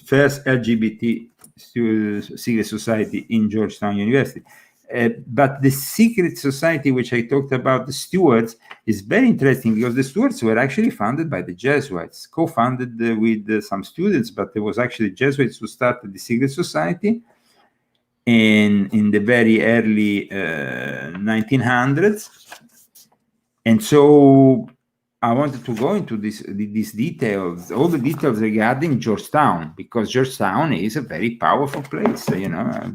first LGBT secret society in Georgetown University. But the secret society, which I talked about, the Stewards, is very interesting because the Stewards were actually founded by the Jesuits, co-founded with some students, but it was actually Jesuits who started the secret society in the very early 1900s. And so I wanted to go into these details, all the details regarding Georgetown, because Georgetown is a very powerful place. You know,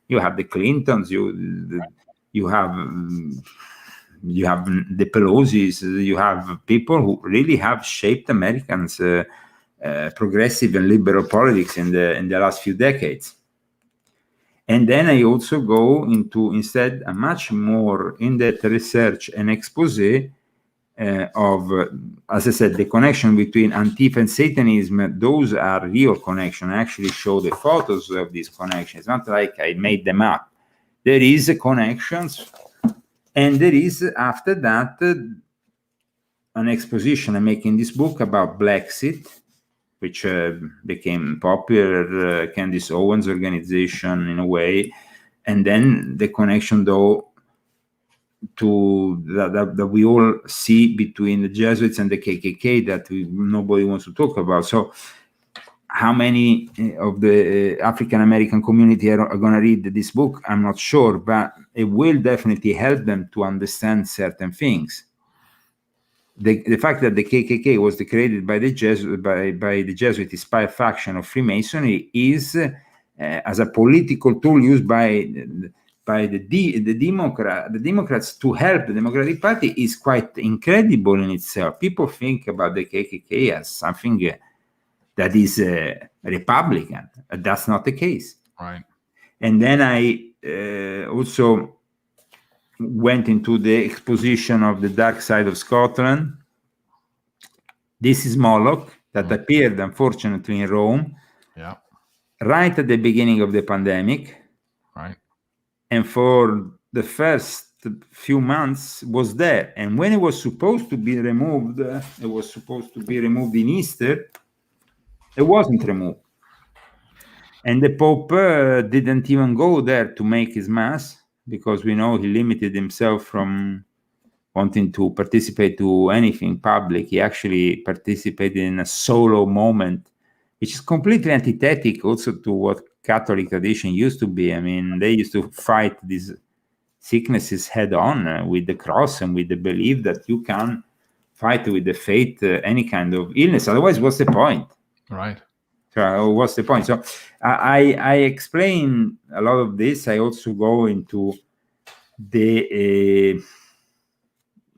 you have the Clintons, you have the Pelosi's, you have people who really have shaped Americans' progressive and liberal politics in the last few decades. And then I also go into instead a much more in-depth research and expose of, as I said, the connection between Antifa and Satanism. Those are real connections. I actually show the photos of these connections. It's not like I made them up. There is a connections, and there is, after that, an exposition I make in this book about Blacksit, which became popular, Candace Owens' organization in a way, and then the connection, though, to that we all see between the Jesuits and the KKK that nobody wants to talk about. So how many of the African American community are going to read this book? I'm not sure, but it will definitely help them to understand certain things. The fact that the KKK was created by the Jesuit inspired faction of Freemasonry is as a political tool used by the Democrats to help the Democratic Party is quite incredible in itself. People think about the KKK as something that is Republican. That's not the case. Right. And then I also went into the exposition of the Dark Side of Scotland. This is Moloch that appeared, unfortunately, in Rome. Yeah. Right at the beginning of the pandemic. Right. And for the first few months was there. And when it was supposed to be removed, it was supposed to be removed in Easter, it wasn't removed. And the Pope didn't even go there to make his mass, because we know he limited himself from wanting to participate to anything public. He actually participated in a solo moment, which is completely antithetic also to what Catholic tradition used to be. I mean, they used to fight these sicknesses head on with the cross and with the belief that you can fight with the faith any kind of illness. Otherwise, what's the point? Right. So what's the point? So I explain a lot of this. I also go into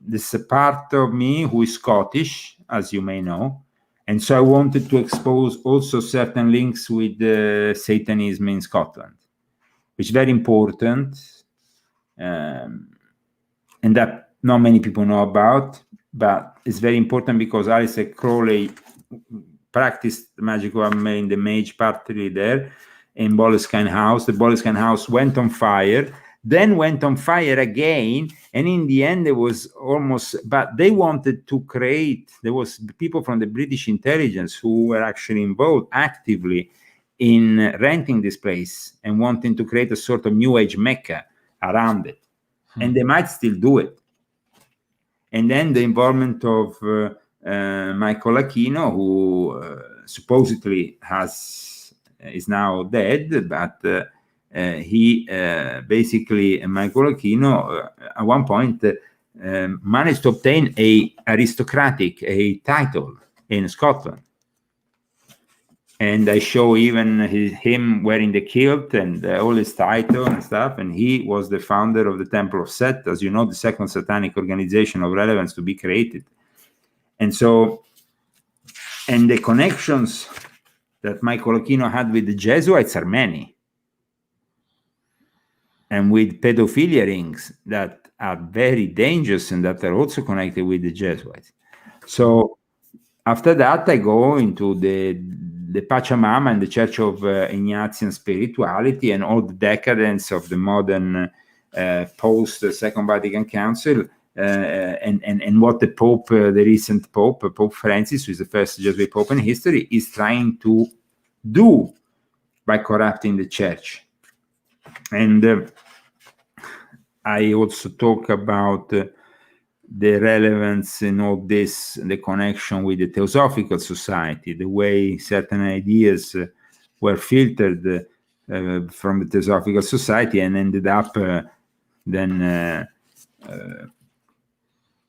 this part of me who is Scottish, as you may know. And so I wanted to expose also certain links with Satanism in Scotland, which is very important, and that not many people know about, but it's very important because Alistair Crowley practiced the magic of in the Mage Party there in Boleskine House. The Boleskine House went on fire, then went on fire again, and in the end it was almost, but they wanted to create, there was people from the British intelligence who were actually involved actively in renting this place and wanting to create a sort of new age Mecca around it. And they might still do it. And then the involvement of Michael Aquino, who supposedly is now dead, but he basically, Michael Aquino, at one point managed to obtain a title in Scotland. And I show even him wearing the kilt and all his title and stuff. And he was the founder of the Temple of Set, as you know, the second satanic organization of relevance to be created. And so, and the connections that Michael Aquino had with the Jesuits are many. And with pedophilia rings that are very dangerous and that are also connected with the Jesuits. So after that, I go into the Pachamama and the Church of Ignatian spirituality and all the decadence of the modern post-Second Vatican Council and what the Pope, the recent Pope, Pope Francis, who is the first Jesuit Pope in history, is trying to do by corrupting the Church. And I also talk about the relevance in all this, the connection with the Theosophical Society, the way certain ideas were filtered from the Theosophical Society and ended up then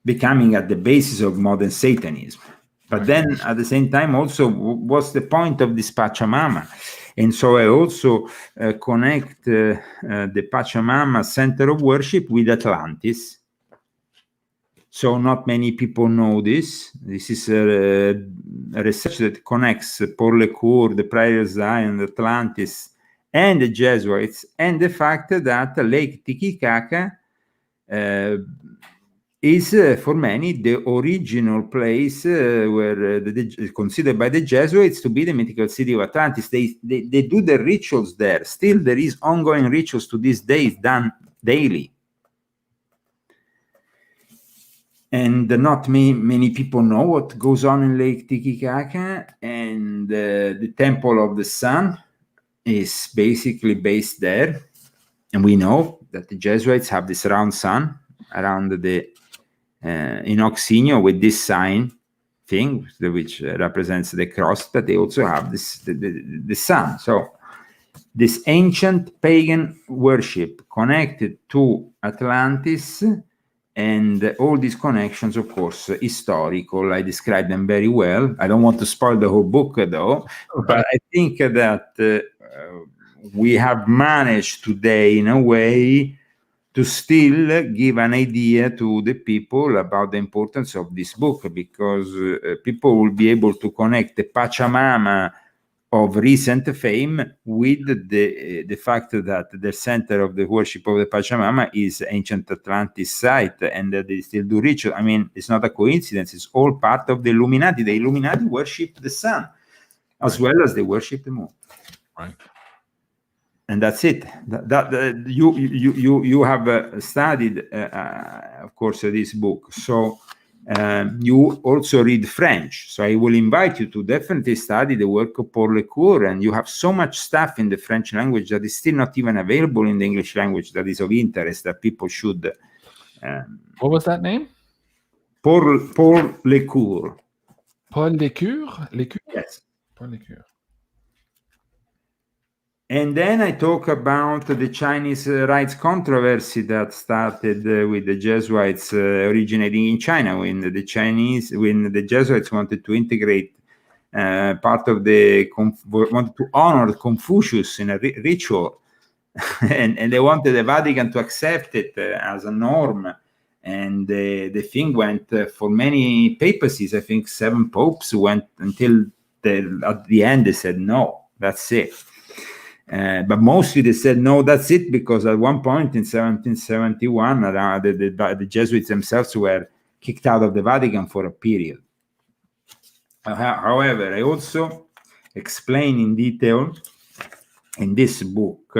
becoming at the basis of modern Satanism. But then at the same time also, what's the point of this Pachamama? And so I also connect the Pachamama center of worship with Atlantis. So not many people know this. This is a research that connects Paul Lecour, the Prayer of Zion, Atlantis, and the Jesuits, and the fact that Lake Titicaca is for many the original place where considered by the Jesuits to be the mythical city of Atlantis. They do the rituals there. Still, there is ongoing rituals to this day done daily. And not many people know what goes on in Lake Titicaca, and the Temple of the Sun is basically based there. And we know that the Jesuits have this round sun around the in Oxinio with this sign thing, which represents the cross, but they also have this the sun. So this ancient pagan worship connected to Atlantis. And all these connections, of course, historical. I describe them very well. I don't want to spoil the whole book, though. But I think that we have managed today, in a way, to still give an idea to the people about the importance of this book, because people will be able to connect the Pachamama of recent fame with the fact that the center of the worship of the Pachamama is ancient Atlantis site, and that they still do ritual. I mean, it's not a coincidence. It's all part of the Illuminati. The Illuminati worship the sun as well as they worship the moon. Right. And that's it. You have studied, of course, this book. So you also read French. So I will invite you to definitely study the work of Paul Lecour. And you have so much stuff in the French language that is still not even available in the English language that is of interest that people should. What was that name? Paul Lecour. Paul Lecour? Lecour? Yes. Paul Lecour. And then I talk about the Chinese rights controversy that started with the Jesuits originating in China, when the Jesuits wanted to integrate part of wanted to honor Confucius in a ritual, and they wanted the Vatican to accept it as a norm. And the thing went for many papacies. I think 7 popes went until at the end they said no, that's it. But mostly they said no, that's it, because at one point in 1771, the Jesuits themselves were kicked out of the Vatican for a period. However, I also explain in detail in this book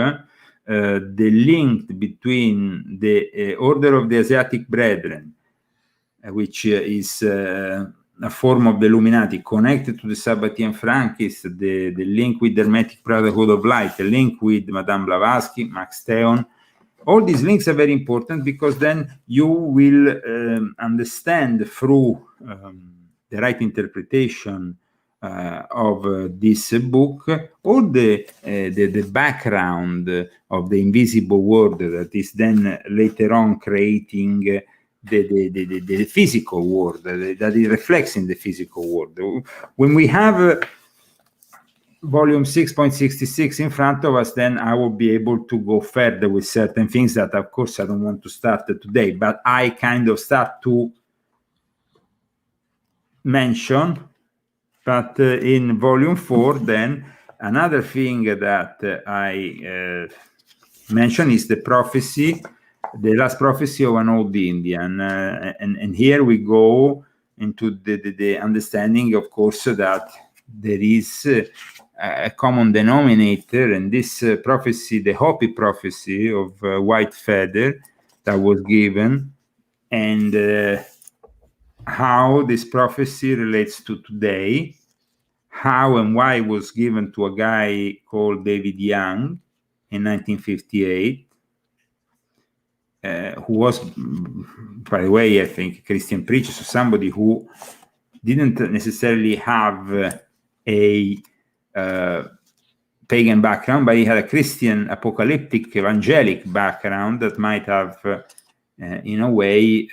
the link between the Order of the Asiatic Brethren, which is a form of the Illuminati connected to the Sabbatean Frankists, the link with the Hermetic Brotherhood of Light, the link with Madame Blavatsky, Max Theon, all these links are very important, because then you will understand through the right interpretation of this book all the background of the invisible world that is then later on creating the physical world, that it reflects in the physical world. When we have volume 6.66 in front of us, then I will be able to go further with certain things that, of course, I don't want to start today, but I kind of start to mention. But in volume 4, then another thing that I mention is the prophecy, the last prophecy of an old Indian. And here we go into the understanding, of course, that there is a common denominator, and this prophecy, the Hopi prophecy of White Feather that was given, and how this prophecy relates to today, how and why it was given to a guy called David Young in 1958, who was, by the way, I think, a Christian preacher, so somebody who didn't necessarily have a pagan background, but he had a Christian, apocalyptic, evangelic background that might have, in a way,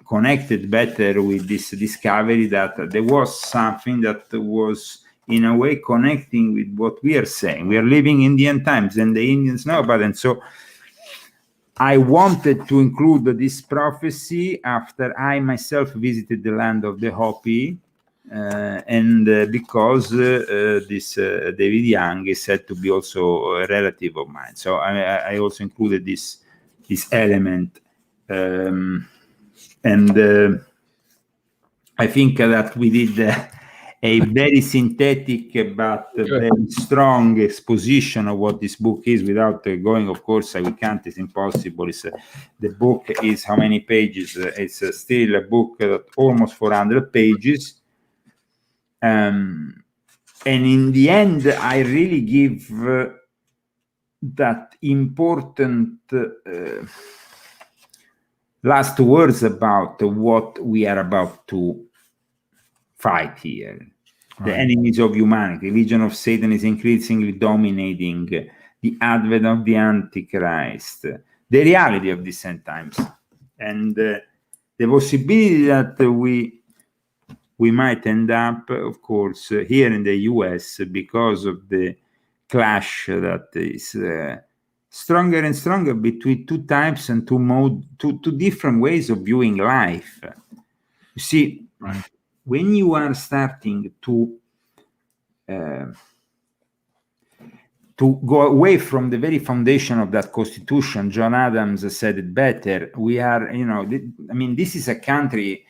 connected better with this discovery that there was something that was, in a way, connecting with what we are saying. We are living in the end times, and the Indians know about it. And so I wanted to include this prophecy after I myself visited the land of the Hopi, and because this David Young is said to be also a relative of mine. So I also included this element. And I think that we did a very synthetic but very strong exposition of what this book is without going, of course, we can't, it's impossible. The book is how many pages? It's still a book almost 400 pages. And in the end, I really give that important last words about what we are about to fight here. The enemies of humanity. Legion of Satan is increasingly dominating, the advent of the Antichrist, the reality of these end times, and the possibility that we might end up, of course, here in the US because of the clash that is stronger and stronger between two types and two different ways of viewing life. You see, when you are starting to go away from the very foundation of that Constitution, John Adams said it better. We are, I mean, this is a country.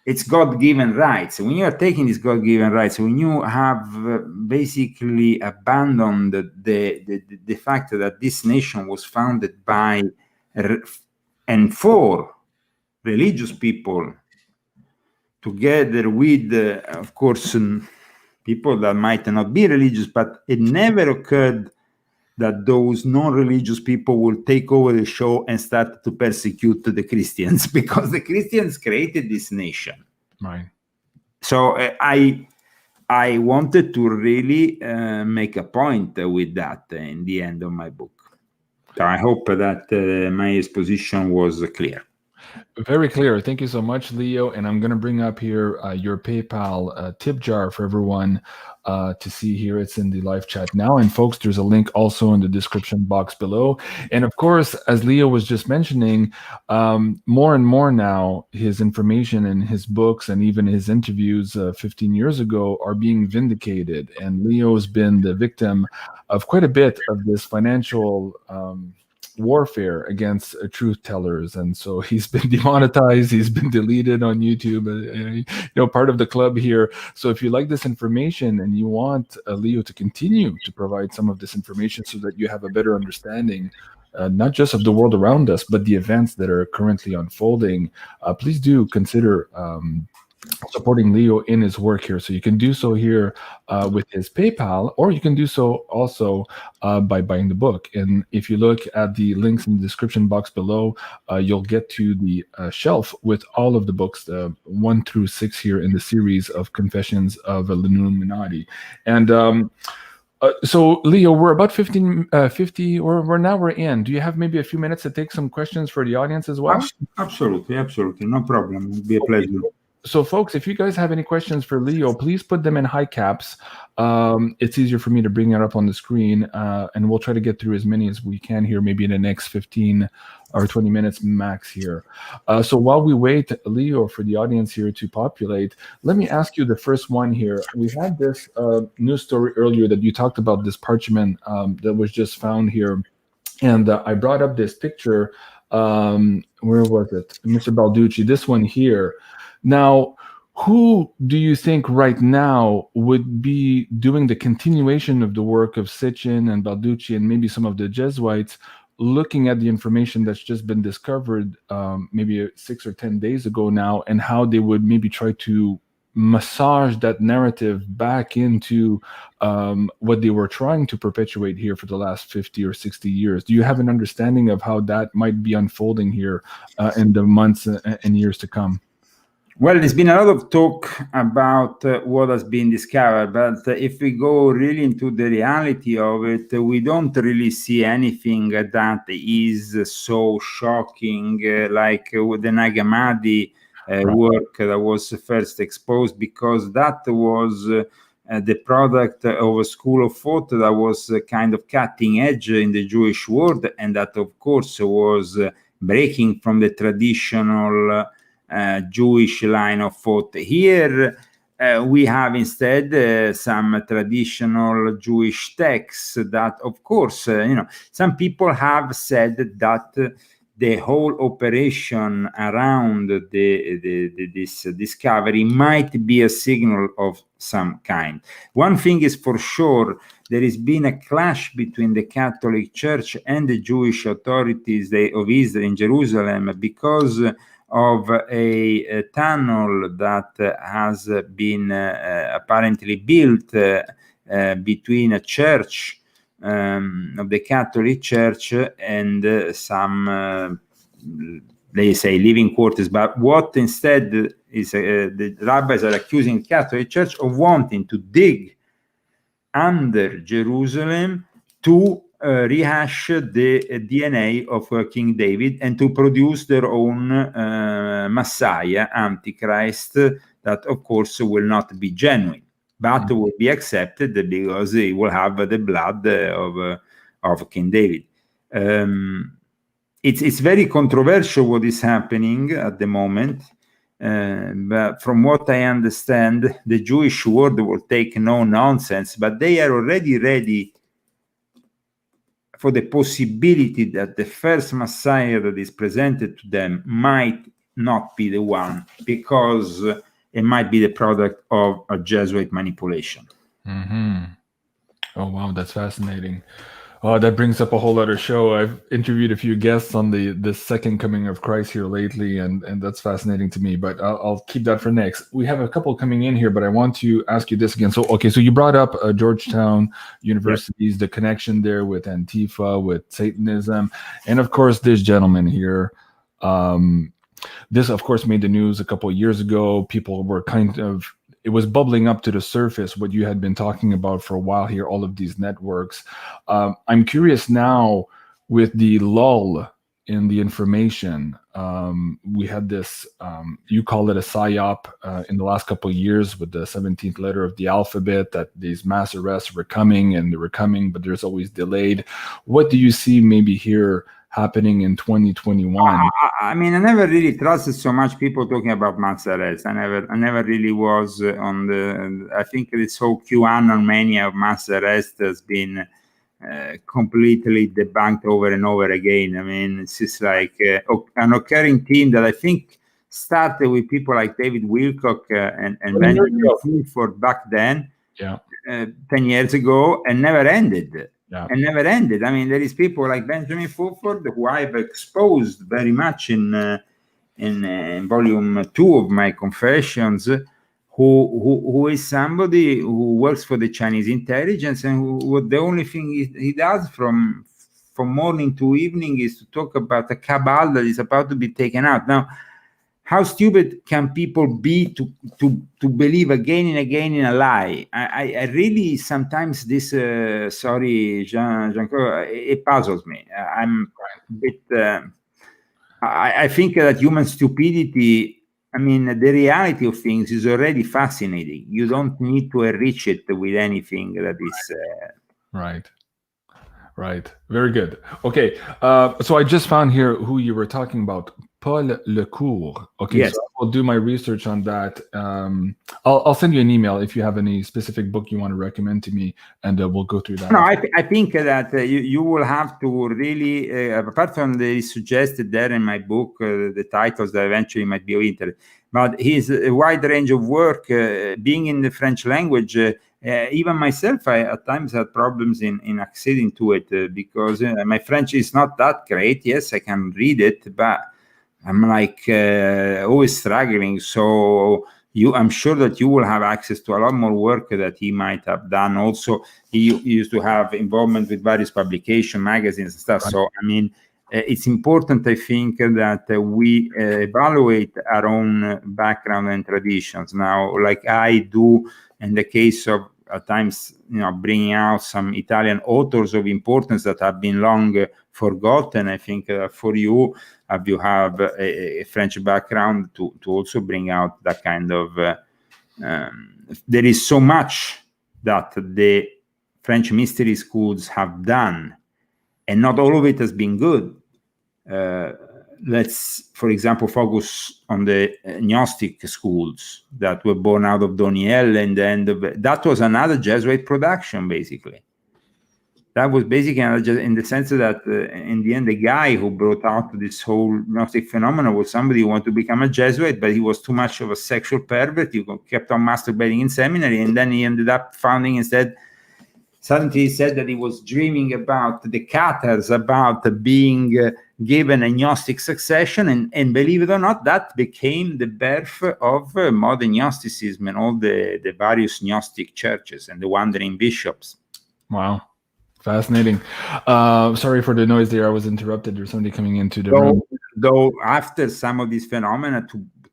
It's God-given rights. When you are taking these God-given rights, when you have basically abandoned the fact that this nation was founded by and for religious people, together with, of course, people that might not be religious, but it never occurred that those non-religious people will take over the show and start to persecute the Christians, because the Christians created this nation. Right. So I wanted to really make a point with that in the end of my book. So I hope that my exposition was clear. Very clear. Thank you so much, Leo. And I'm going to bring up here your PayPal tip jar for everyone to see here. It's in the live chat now. And folks, there's a link also in the description box below. And of course, as Leo was just mentioning, more and more now, his information in his books and even his interviews 15 years ago are being vindicated. And Leo's been the victim of quite a bit of this financial warfare against truth tellers, and so he's been demonetized, he's been deleted on YouTube, part of the club here. So if you like this information and you want Leo to continue to provide some of this information so that you have a better understanding not just of the world around us, but the events that are currently unfolding, please do consider supporting Leo in his work here. So you can do so here with his PayPal, or you can do so also by buying the book. And if you look at the links in the description box below, you'll get to the shelf with all of the books, 1 through 6 here in the series of Confessions of Illuminati. And so Leo, we're about 50, or we're in. Do you have maybe a few minutes to take some questions for the audience as well? Absolutely, no problem. It'd be a pleasure. So folks, if you guys have any questions for Leo, please put them in high caps. It's easier for me to bring it up on the screen, and we'll try to get through as many as we can here, maybe in the next 15 or 20 minutes max here. So while we wait, Leo, for the audience here to populate, let me ask you the first one here. We had this news story earlier that you talked about, this parchment that was just found here. And I brought up this picture. Where was it? Mr. Balducci, this one here. Now, who do you think right now would be doing the continuation of the work of Sitchin and Balducci and maybe some of the Jesuits, looking at the information that's just been discovered maybe 6 or 10 days ago now, and how they would maybe try to massage that narrative back into what they were trying to perpetuate here for the last 50 or 60 years? Do you have an understanding of how that might be unfolding here in the months and years to come? Well, there's been a lot of talk about what has been discovered, but if we go really into the reality of it, we don't really see anything that is so shocking like with the Nagamadi work that was first exposed, because that was the product of a school of thought that was kind of cutting edge in the Jewish world, and that, of course, was breaking from the traditional Jewish line of thought. Here we have instead some traditional Jewish texts that, of course, some people have said that the whole operation around this discovery might be a signal of some kind. One thing is for sure, there has been a clash between the Catholic Church and the Jewish authorities of Israel in Jerusalem because of a tunnel that has been apparently built between a church of the Catholic Church and some, they say, living quarters. But what instead is the rabbis are accusing the Catholic Church of wanting to dig under Jerusalem to rehash the DNA of King David and to produce their own Messiah, Antichrist, that of course will not be genuine, but will be accepted because he will have the blood of King David. It's very controversial what is happening at the moment, but from what I understand, the Jewish world will take no nonsense, but they are already ready for the possibility that the first Messiah that is presented to them might not be the one, because it might be the product of a Jesuit manipulation. Mm-hmm. Oh, wow, that's fascinating. Oh, that brings up a whole other show. I've interviewed a few guests on the second coming of Christ here lately, and that's fascinating to me, but I'll keep that for next. We have a couple coming in here, but I want to ask you this again. So, okay, so you brought up Georgetown University's, the connection there with Antifa, with Satanism, and of course, this gentleman here. This, of course, made the news a couple of years ago. People were it was bubbling up to the surface, what you had been talking about for a while here, all of these networks. I'm curious now, with the lull in the information, we had this, you call it a PSYOP in the last couple of years with the 17th letter of the alphabet, that these mass arrests were coming, and they were coming, but there's always delayed. What do you see maybe here happening in 2021? I mean, I never really trusted so much people talking about mass arrests. I never really was on the. I think this whole QAnon mania of mass arrest has been completely debunked over and over again. I mean, it's just like an occurring theme that I think started with people like David Wilcock and Benjamin Fulford back then, 10 years ago, and never ended. And never ended. I mean, there is people like Benjamin Fulford who I've exposed very much in in volume 2 of my confessions, who is somebody who works for the Chinese intelligence, and who the only thing he does from morning to evening is to talk about a cabal that is about to be taken out. Now, how stupid can people be to believe again and again in a lie? I really sometimes this sorry, JeanClaude, it puzzles me. I'm a bit. I think that human stupidity, I mean, the reality of things is already fascinating. You don't need to enrich it with anything that is. Right. Very good. Okay. So I just found here who you were talking about, Paul Lecourt. Okay. Yes. So I'll do my research on that. I'll send you an email if you have any specific book you want to recommend to me, and we'll go through that. No, I think that you will have to really, apart from the suggested there in my book, the titles that eventually might be of interest, but his wide range of work, being in the French language, even myself, I at times had problems in acceding to it because my French is not that great. Yes, I can read it, but I'm like always struggling. So I'm sure that you will have access to a lot more work that he might have done. Also, he used to have involvement with various publication magazines and stuff. So, I mean, it's important, I think, that we evaluate our own background and traditions. Now, like I do in the case of at times, bringing out some Italian authors of importance that have been long forgotten. I think for you, you have a French background to also bring out that kind of. There is so much that the French mystery schools have done, and not all of it has been good. Let's, for example, focus on the Gnostic schools that were born out of Doniel, and then that was another Jesuit production, basically. That was basically in the sense that in the end, the guy who brought out this whole Gnostic phenomenon was somebody who wanted to become a Jesuit, but he was too much of a sexual pervert. He kept on masturbating in seminary, and then he ended up founding instead. Suddenly he said that he was dreaming about the Cathars, about being given a Gnostic succession, and believe it or not, that became the birth of modern Gnosticism and all the various Gnostic churches and the wandering bishops. Wow. Fascinating. Sorry for the noise there. I was interrupted. There's somebody coming into the room. Though after some of these phenomena,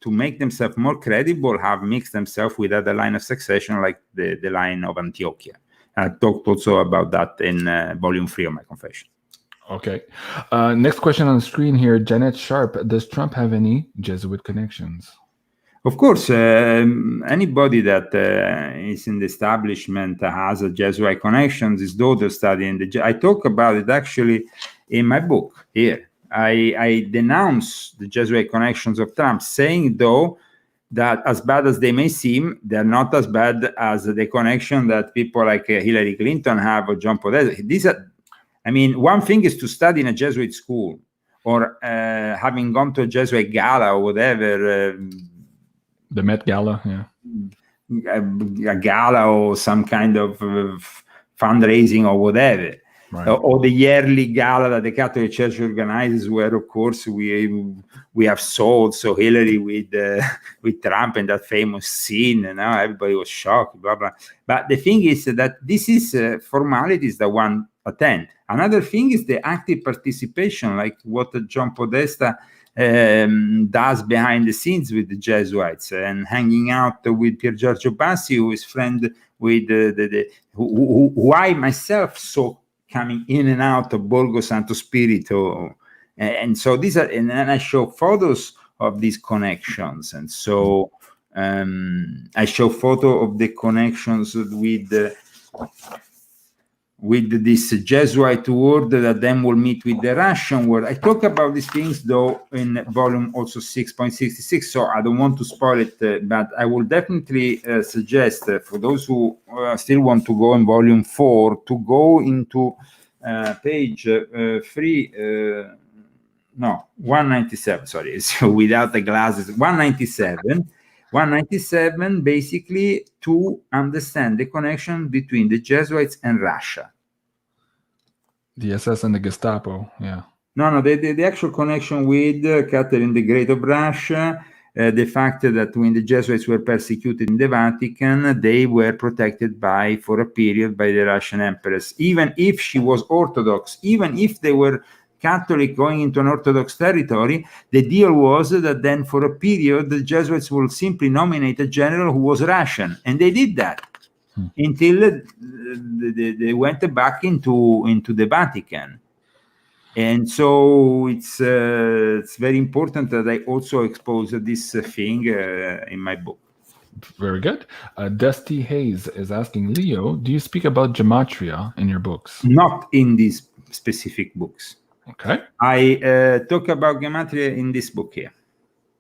to make themselves more credible, have mixed themselves with other line of succession, like the line of Antiochia. I talked also about that in volume 3 of my confession. Okay. Next question on the screen here. Janet Sharp. Does Trump have any Jesuit connections? Of course, anybody that is in the establishment has a Jesuit connections. His daughter studying I talk about it actually in my book here. I denounce the Jesuit connections of Trump, saying though that as bad as they may seem, they're not as bad as the connection that people like Hillary Clinton have or John Podesta. These are, I mean, one thing is to study in a Jesuit school or having gone to a Jesuit gala or whatever. The Met Gala, yeah. A gala or some kind of fundraising or whatever. Right. Or the yearly gala that the Catholic Church organizes, where of course we have sold. So Hillary with Trump and that famous scene, and now everybody was shocked, blah blah. But the thing is that this is formalities that one attend. Another thing is the active participation, like what John Podesta does behind the scenes with the Jesuits and hanging out with Pier Giorgio Bassi, who is friend with who I myself saw coming in and out of Borgo Santo Spirito, and so these are, and then I show photos of these connections, and so I show photo of the connections with this Jesuit world that then will meet with the Russian world. I talk about these things though in volume also 6.66, so I don't want to spoil it, but I will definitely suggest for those who still want to go in volume 4 to go into page 197, sorry, so without the glasses, 197, basically to understand the connection between the Jesuits and Russia. The SS and the Gestapo, yeah. No, the actual connection with Catherine the Great of Russia, the fact that when the Jesuits were persecuted in the Vatican, they were protected for a period by the Russian Empress. Even if she was Orthodox, even if they were Catholic going into an Orthodox territory, the deal was that then for a period, the Jesuits will simply nominate a general who was Russian. And they did that until they went back into the Vatican. And so it's very important that I also expose this thing in my book. Very good. Dusty Hayes is asking, Leo, do you speak about gematria in your books? Not in these specific books. Okay. I talk about gematria in this book here.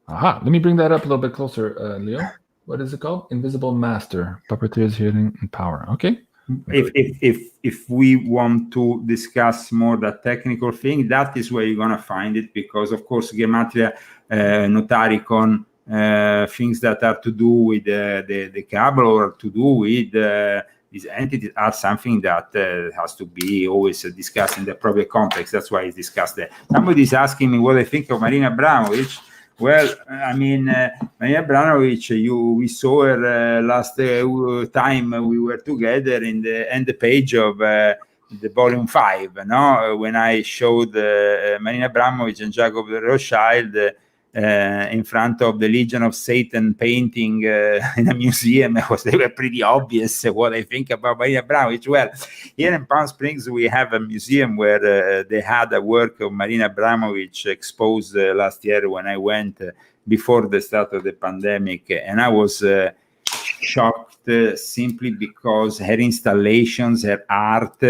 Aha. Let me bring that up a little bit closer, Leo. What is it called? Invisible Master, Puppeteers, Healing, and Power. Okay. If we want to discuss more that technical thing, that is where you're gonna find it, because of course gematria, notaricon, things that are to do with the Kabbalah or to do with these entities are something that has to be always discussed in the appropriate context. That's why it's discussed there. Somebody's asking me what I think of Marina Abramovic. Well, I mean, Marina Abramovic, we saw her last time we were together in the end page of the volume 5, no? When I showed Marina Abramovic and Jacob Rothschild in front of the Legion of Satan painting in a museum. They were pretty obvious what I think about Marina Abramovic. Well, here in Palm Springs, we have a museum where they had a work of Marina Abramovic exposed last year when I went before the start of the pandemic. And I was shocked simply because her installations, her art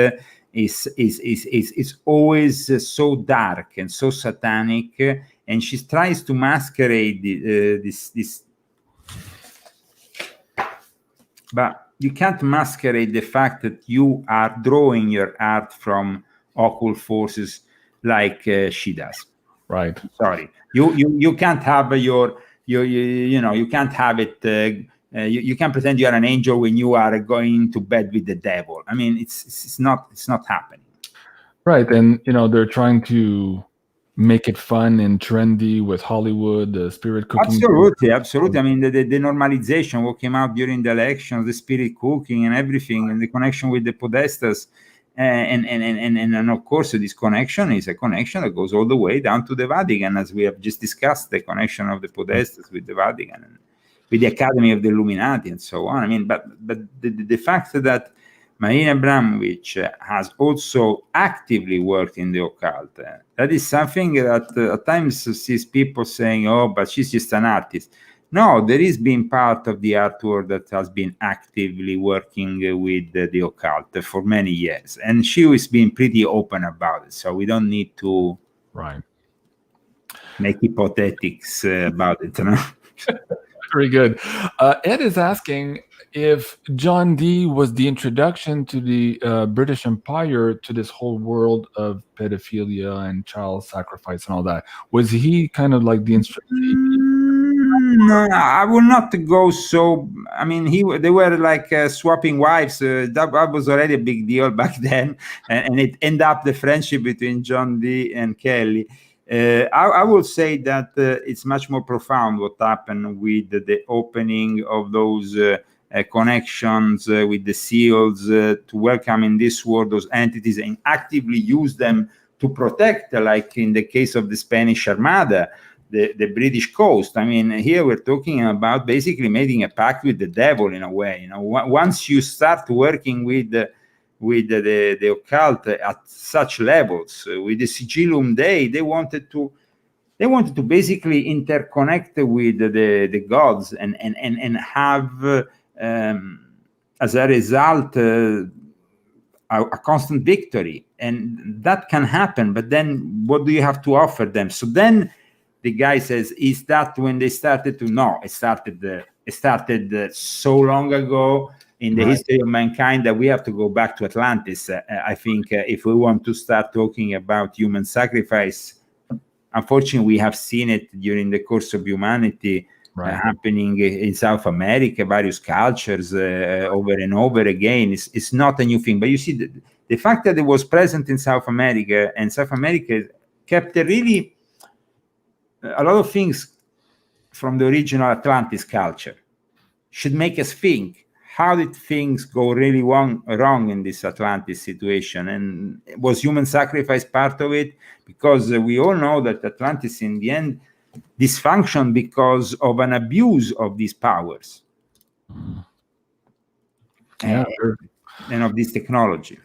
is always so dark and so satanic. And she tries to masquerade this, but you can't masquerade the fact that you are drawing your art from occult forces like she does. Right. Sorry, you can't have you can't have it. You can't pretend you are an angel when you are going to bed with the devil. I mean, it's not happening. Right, and they're trying to make it fun and trendy with Hollywood, the spirit cooking. Absolutely. I mean, the normalization, what came out during the elections, the spirit cooking and everything, and the connection with the Podestas, and of course, this connection is a connection that goes all the way down to the Vatican, as we have just discussed, the connection of the Podestas with the Vatican and with the Academy of the Illuminati and so on. I mean, but the fact that Marina Abramovic has also actively worked in the occult. That is something that at times sees people saying, oh, but she's just an artist. No, there is been part of the art world that has been actively working with the occult for many years. And she has been pretty open about it. So we don't need to make hypothetics about it. No? Very good. Ed is asking if John Dee was the introduction to the British Empire to this whole world of pedophilia and child sacrifice and all that. Was he kind of like the No, I will not go so. I mean, they were like swapping wives. That was already a big deal back then, and it ended up the friendship between John Dee and Kelly. I will say that it's much more profound what happened with the opening of those connections with the SEALs to welcome in this world those entities and actively use them to protect, like in the case of the Spanish Armada, the British coast. I mean, here we're talking about basically making a pact with the devil in a way. Once you start working with the occult at such levels, with the Sigillum Dei, they wanted to basically interconnect with the gods and have as a result a constant victory. And that can happen, but then what do you have to offer them? So then the guy says, is that when they started to? No, it started so long ago in the history of mankind that we have to go back to Atlantis. I think if we want to start talking about human sacrifice, unfortunately, we have seen it during the course of humanity happening in South America, various cultures over and over again. It's not a new thing. But you see, the fact that it was present in South America, and South America kept really a lot of things from the original Atlantis culture. Should make us think, how did things go really wrong in this Atlantis situation? And was human sacrifice part of it? Because we all know that Atlantis in the end dysfunctioned because of an abuse of these powers. Yeah, and of this technology.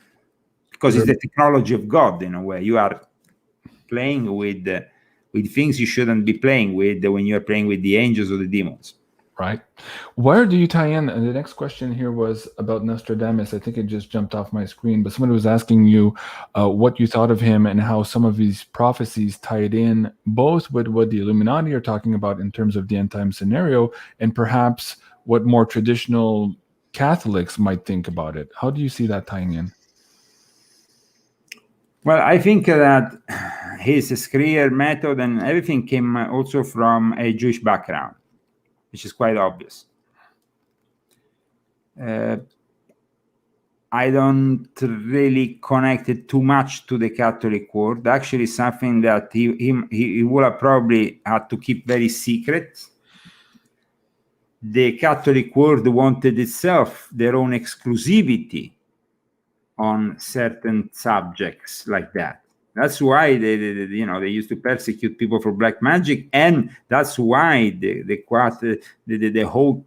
Because it's the technology of God, in a way. You are playing with things you shouldn't be playing with when you are playing with the angels or the demons. Right. Where do you tie in? And the next question here was about Nostradamus. I think it just jumped off my screen, but someone was asking you what you thought of him and how some of these prophecies tied in both with what the Illuminati are talking about in terms of the end time scenario and perhaps what more traditional Catholics might think about it. How do you see that tying in? Well, I think that his career method and everything came also from a Jewish background, which is quite obvious. I don't really connect it too much to the Catholic world. Actually, something that he would have probably had to keep very secret. The Catholic world wanted itself their own exclusivity on certain subjects like that. That's why they used to persecute people for black magic, and that's why the whole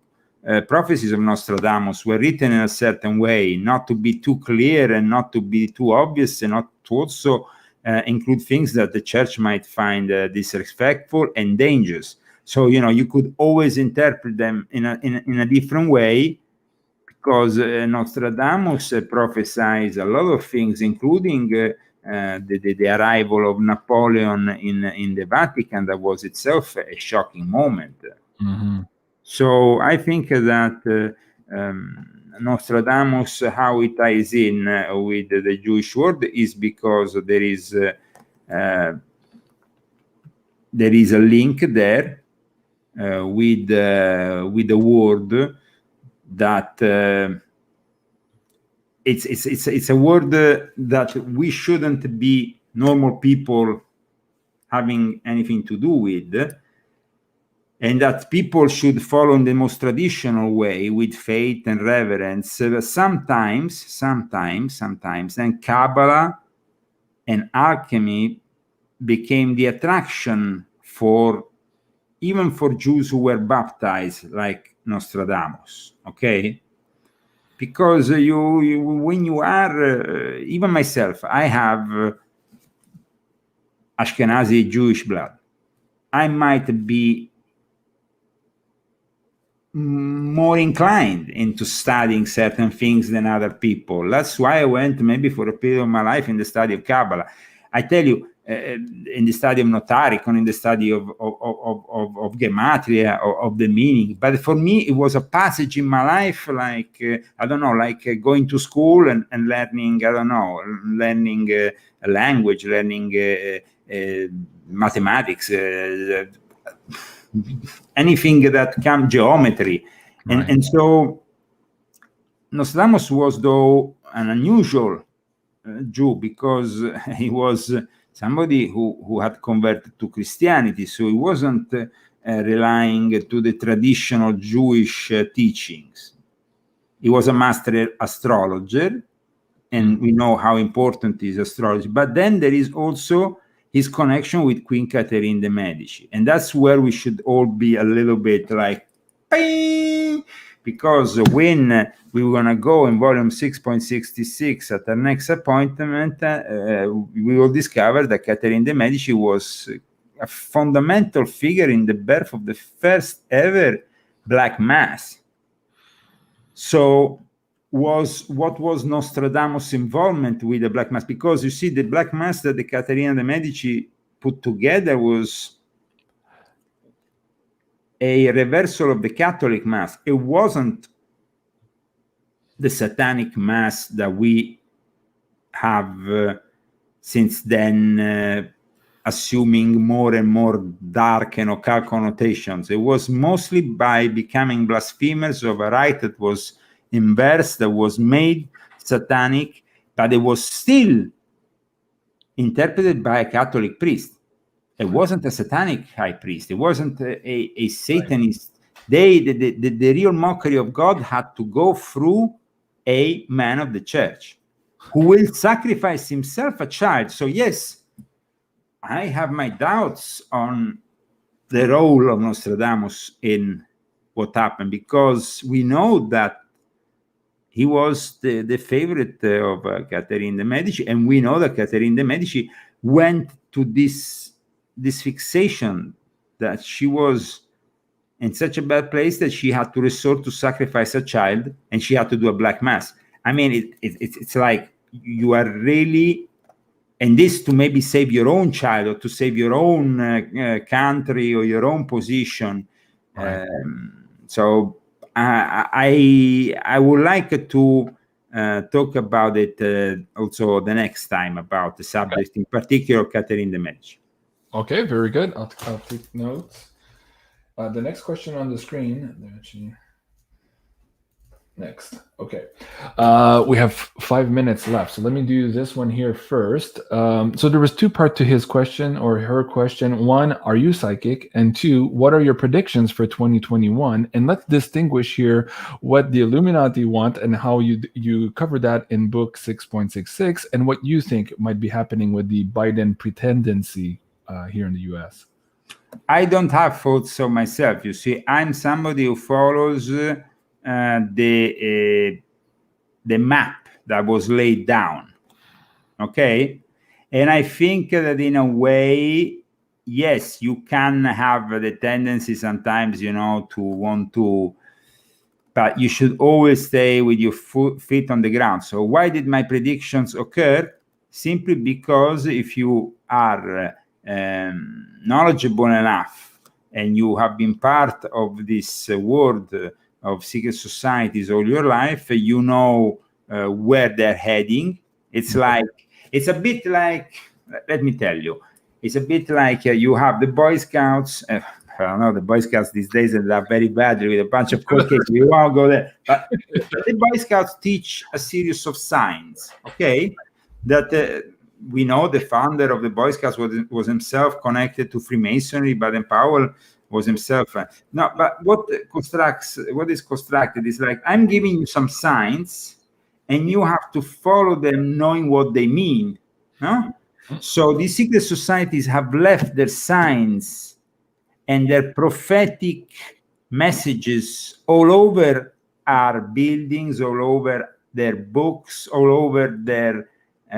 prophecies of Nostradamus were written in a certain way, not to be too clear and not to be too obvious, and not to also include things that the church might find disrespectful and dangerous. So you could always interpret them in a different way. Because Nostradamus prophesied a lot of things, including the arrival of Napoleon in the Vatican. That was itself a shocking moment. Mm-hmm. So I think that Nostradamus, how it ties in with the Jewish world, is because there is a link there with the word. That it's a word that we shouldn't be normal people having anything to do with, and that people should follow in the most traditional way with faith and reverence. Sometimes, and Kabbalah and alchemy became the attraction even for Jews who were baptized, like Nostradamus, okay? Because when you are, even myself, I have Ashkenazi Jewish blood. I might be more inclined into studying certain things than other people. That's why I went maybe for a period of my life in the study of Kabbalah. I tell you, in the study of Notarikon, in the study of Gematria, of the meaning. But for me, it was a passage in my life, like, like going to school and learning, learning a language, learning mathematics, anything that comes, geometry. Right. And so Nostradamus was, though, an unusual Jew, because he was somebody who had converted to Christianity, so he wasn't relying to the traditional Jewish teachings. He was a master astrologer, and we know how important is astrology. But then there is also his connection with Queen Catherine de' Medici, and that's where we should all be a little bit like, bing! Because when we were going to go in volume 6.66 at our next appointment, we will discover that Catherine de' Medici was a fundamental figure in the birth of the first ever Black Mass. So what was Nostradamus' involvement with the Black Mass? Because you see, the Black Mass that the Catherine de' Medici put together was a reversal of the Catholic Mass. It wasn't the satanic Mass that we have since then, assuming more and more dark and occult connotations. It was mostly by becoming blasphemers of a rite that was inverse, that was made satanic, but it was still interpreted by a Catholic priest. It wasn't a satanic high priest. It wasn't a Satanist. The real mockery of God had to go through a man of the church who will sacrifice himself a child. So yes, I have my doubts on the role of Nostradamus in what happened, because we know that he was the favorite of Catherine de' Medici, and we know that Catherine de' Medici went to this fixation that she was in such a bad place that she had to resort to sacrifice a child, and she had to do a black mass. I mean, it's like you are really, and this to maybe save your own child or to save your own country or your own position. Right. So I would like to talk about it also the next time, about the subject, in particular Catherine de' Medici. Okay, very good. I'll take notes. The next question on the screen. Next. Okay. We have 5 minutes left. So let me do this one here first. So there was two parts to his question or her question. One, are you psychic? And two, what are your predictions for 2021? And let's distinguish here what the Illuminati want and how you cover that in book 6.66 and what you think might be happening with the Biden pretendency here in the US. I don't have thoughts of myself. You see, I'm somebody who follows the map that was laid down. Okay? And I think that in a way, yes, you can have the tendency sometimes, to want to, but you should always stay with your feet on the ground. So why did my predictions occur? Simply because if you are knowledgeable enough and you have been part of this world of secret societies all your life, you know where they're heading. It's a bit like, let me tell you, it's a bit like you have the Boy Scouts. I don't know, the Boy Scouts these days end up very badly with a bunch of court cases. We won't go there. But the Boy Scouts teach a series of signs, okay? That we know the founder of the Boy Scouts was himself connected to Freemasonry, Baden-Powell was himself. No, but what is constructed is like, I'm giving you some signs and you have to follow them knowing what they mean. No? So these secret societies have left their signs and their prophetic messages all over our buildings, all over their books, all over their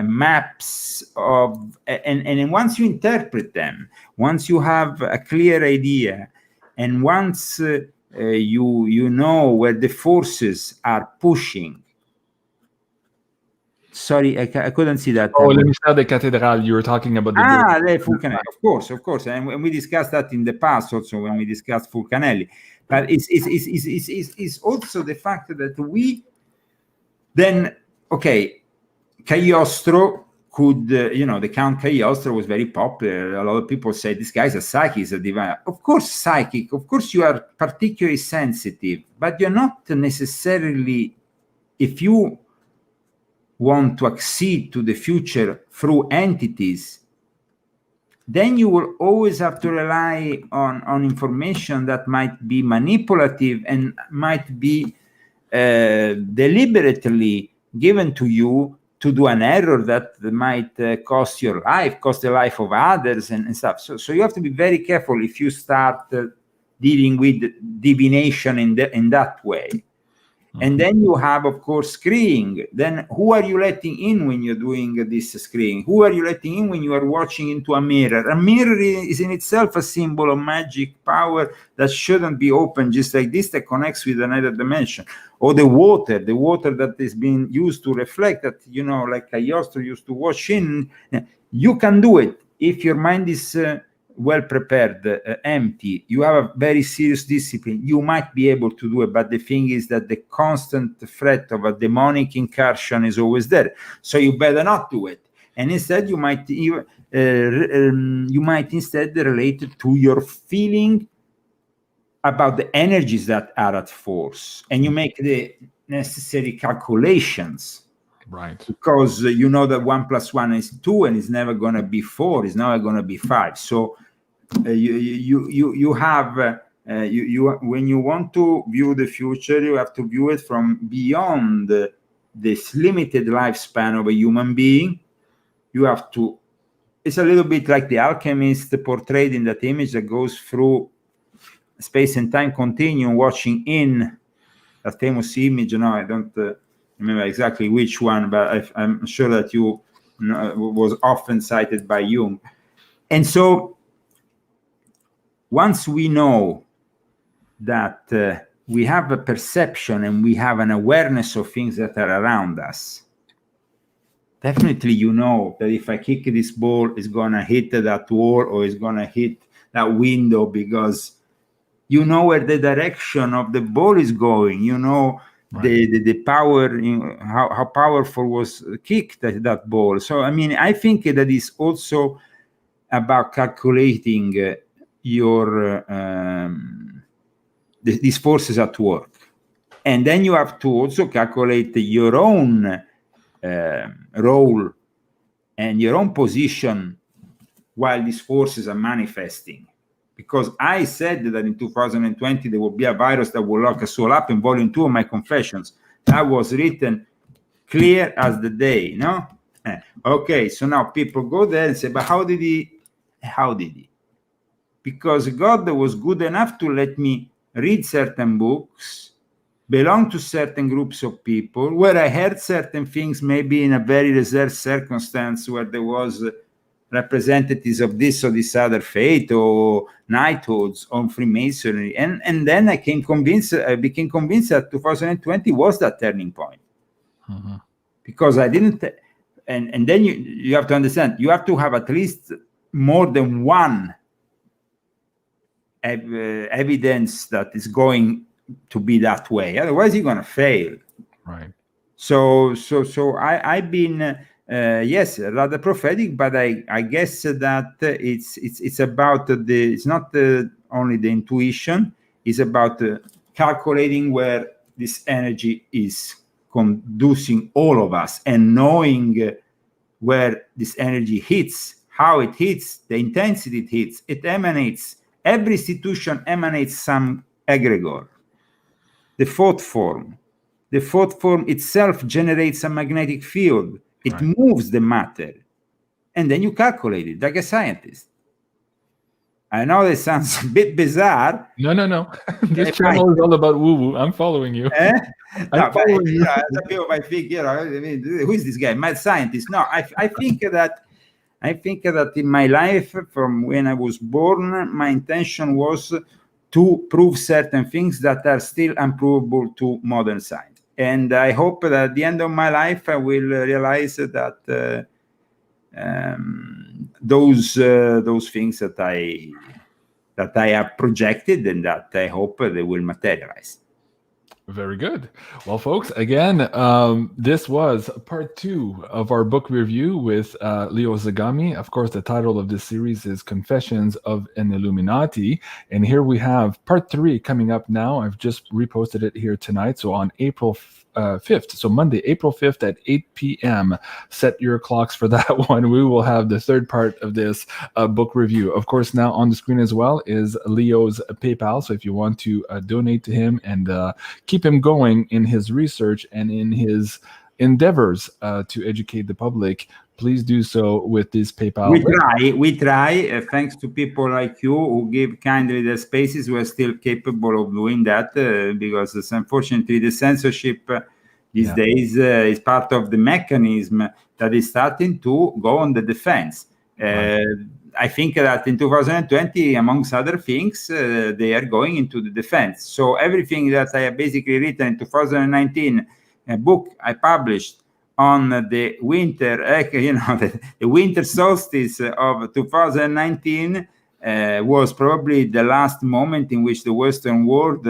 maps of, and once you interpret them, once you have a clear idea, and once you know where the forces are pushing. Sorry, I couldn't see that. Oh, l'Emissaire de Cathédrale, you were talking about the CANALE, of course, and we discussed that in the past also when we discussed CANALE. But it's also the fact that we then, okay, Cagliostro could, the Count Cagliostro was very popular. A lot of people say this guy's a psychic, he's a divine. Of course, psychic. Of course, you are particularly sensitive, but you're not necessarily, if you want to accede to the future through entities, then you will always have to rely on information that might be manipulative and might be deliberately given to you to do an error that might cost your life, cost the life of others and stuff. So you have to be very careful if you start dealing with divination in that way. And then you have, of course, scrying. Then who are you letting in when you're doing this scrying? Who are you letting in when you are watching into a mirror? A mirror is in itself a symbol of magic power that shouldn't be open just like this, that connects with another dimension. Or the water that is being used to reflect, that, like Cagliostro used to watch in. You can do it if your mind is well prepared, empty, you have a very serious discipline, you might be able to do it. But the thing is that the constant threat of a demonic incursion is always there. So you better not do it. And instead, you might instead relate it to your feeling about the energies that are at force, and you make the necessary calculations. Right. Because you know that 1 + 1 is 2, and it's never going to be 4. It's never going to be 5. So you have when you want to view the future, you have to view it from beyond this limited lifespan of a human being. You have to. It's a little bit like the alchemist portrayed in that image that goes through space and time continuum, watching in that famous image. I don't remember exactly which one, but I'm sure that was often cited by Jung. And so once we know that we have a perception and we have an awareness of things that are around us, definitely you know that if I kick this ball, it's going to hit that wall or it's going to hit that window, because you know where the direction of the ball is going. You know the power, how powerful was kicked that ball. So, I mean, I think that is also about calculating your these forces at work. And then you have to also calculate your own role and your own position while these forces are manifesting. Because I said that in 2020 there will be a virus that will lock us all up. In volume 2 of my Confessions, that was written clear as the day, no? Okay, so now people go there and say, but how did he? Because God was good enough to let me read certain books, belong to certain groups of people, where I heard certain things, maybe in a very reserved circumstance, where there was representatives of this or this other faith, or knighthoods, or Freemasonry, and then I became convinced that 2020 was that turning point. Mm-hmm. Because I didn't, and then you have to understand, you have to have at least more than one evidence that is going to be that way. Otherwise, you're going to fail. Right. So I've been yes, rather prophetic, but I guess that it's about it's not only the intuition. It's about calculating where this energy is conducing all of us, and knowing where this energy hits, how it hits, the intensity it hits. It emanates. Every institution emanates some egregor. The thought form itself generates a magnetic field. It moves the matter, and then you calculate it like a scientist. I know this sounds a bit bizarre. No. This channel is all about woo-woo. I'm following you. I'm following you. People might think, who is this guy? Mad scientist? No, I think that in my life, from when I was born, my intention was to prove certain things that are still unprovable to modern science. And I hope that at the end of my life, I will realize that those things that I have projected, and that I hope they will materialize. Very good. Well, folks, again, this was part 2 of our book review with Leo Zagami. Of course, the title of this series is Confessions of an Illuminati. And here we have part 3 coming up now. I've just reposted it here tonight. So on April 5th, so Monday, April 5th at 8 p.m. Set your clocks for that one. We will have the third part of this book review. Of course, now on the screen as well is Leo's PayPal. So if you want to donate to him and keep him going in his research and in his endeavors to educate the public, please do so with this PayPal. We try. Thanks to people like you who give kindly their spaces, we're still capable of doing that because unfortunately the censorship these days is part of the mechanism that is starting to go on the defense. I think that in 2020, amongst other things, they are going into the defense. So everything that I have basically written in 2019, a book I published on the winter, the winter solstice of 2019, was probably the last moment in which the Western world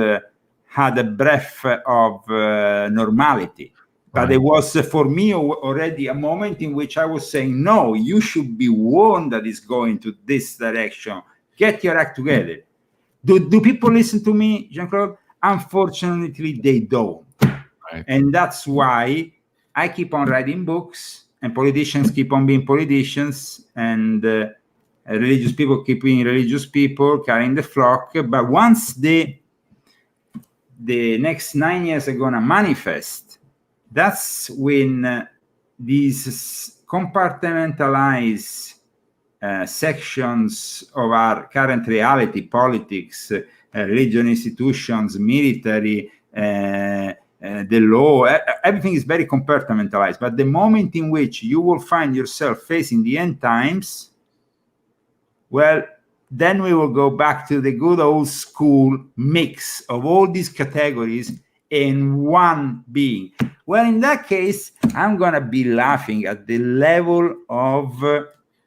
had a breath of normality. But it was for me already a moment in which I was saying, no, you should be warned that it's going to this direction. Get your act together. Do people listen to me, JeanClaude? Unfortunately, they don't. And that's why I keep on writing books, and politicians keep on being politicians, and religious people keep being religious people, carrying the flock. But once the next 9 years are going to manifest, that's when these compartmentalized sections of our current reality, politics, religion institutions, military, the law, everything is very compartmentalized. But the moment in which you will find yourself facing the end times, well, then we will go back to the good old school mix of all these categories in one being. Well, in that case, I'm going to be laughing at the level of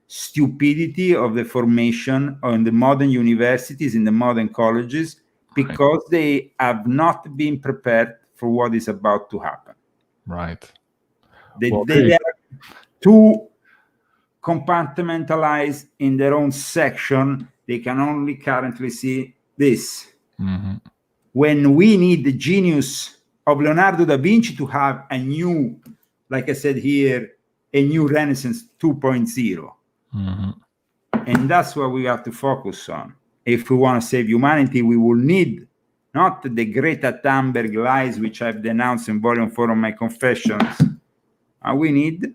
stupidity of the formation in the modern universities, in the modern colleges, because they have not been prepared for what is about to happen. Right. They are too compartmentalized in their own section. They can only currently see this. Mm-hmm. When we need the genius of Leonardo da Vinci to have a new, like I said here, a new Renaissance 2.0. Mm-hmm. And that's what we have to focus on. If we want to save humanity, we will need not the Greta Thunberg lies, which I've denounced in volume 4 of my confessions. We need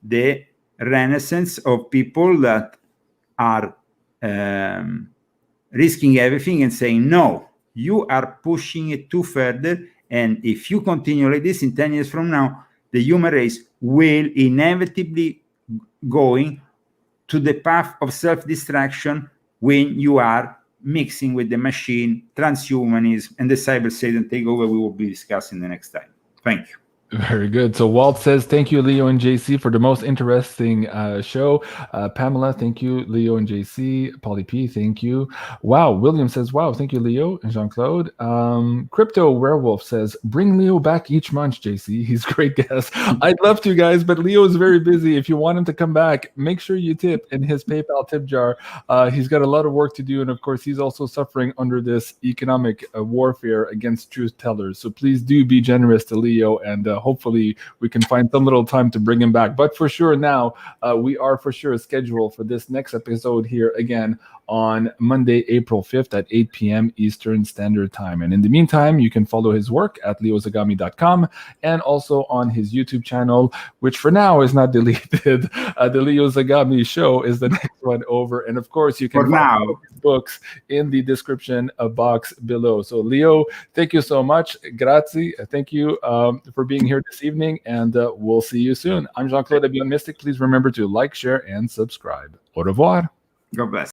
the renaissance of people that are risking everything and saying, no, you are pushing it too further. And if you continue like this, in 10 years from now, the human race will inevitably going to the path of self-destruction when you are mixing with the machine, transhumanism, and the cyber Satan takeover we will be discussing the next time. Thank you. Very good. So Walt says, thank you, Leo and JC, for the most interesting show. Pamela, thank you, Leo and JC. Polly P, thank you. Wow. William says, wow, thank you, Leo and Jean-Claude. Crypto Werewolf says, bring Leo back each month, JC. He's a great guest. I'd love to, guys, but Leo is very busy. If you want him to come back, make sure you tip in his PayPal tip jar. He's got a lot of work to do. And of course, he's also suffering under this economic warfare against truth tellers. So please do be generous to Leo, and hopefully we can find some little time to bring him back. But for sure now, we are for sure scheduled for this next episode here again on Monday, April 5th at 8 p.m. Eastern Standard Time. And in the meantime, you can follow his work at leozagami.com and also on his YouTube channel, which for now is not deleted. The Leo Zagami Show is the next one over. And of course, you can find his books in the description box below. So Leo, thank you so much. Grazie. Thank you for being here this evening, and we'll see you soon. I'm Jean-Claude at BeyondMystic. Please remember to like, share, and subscribe. Au revoir. God bless.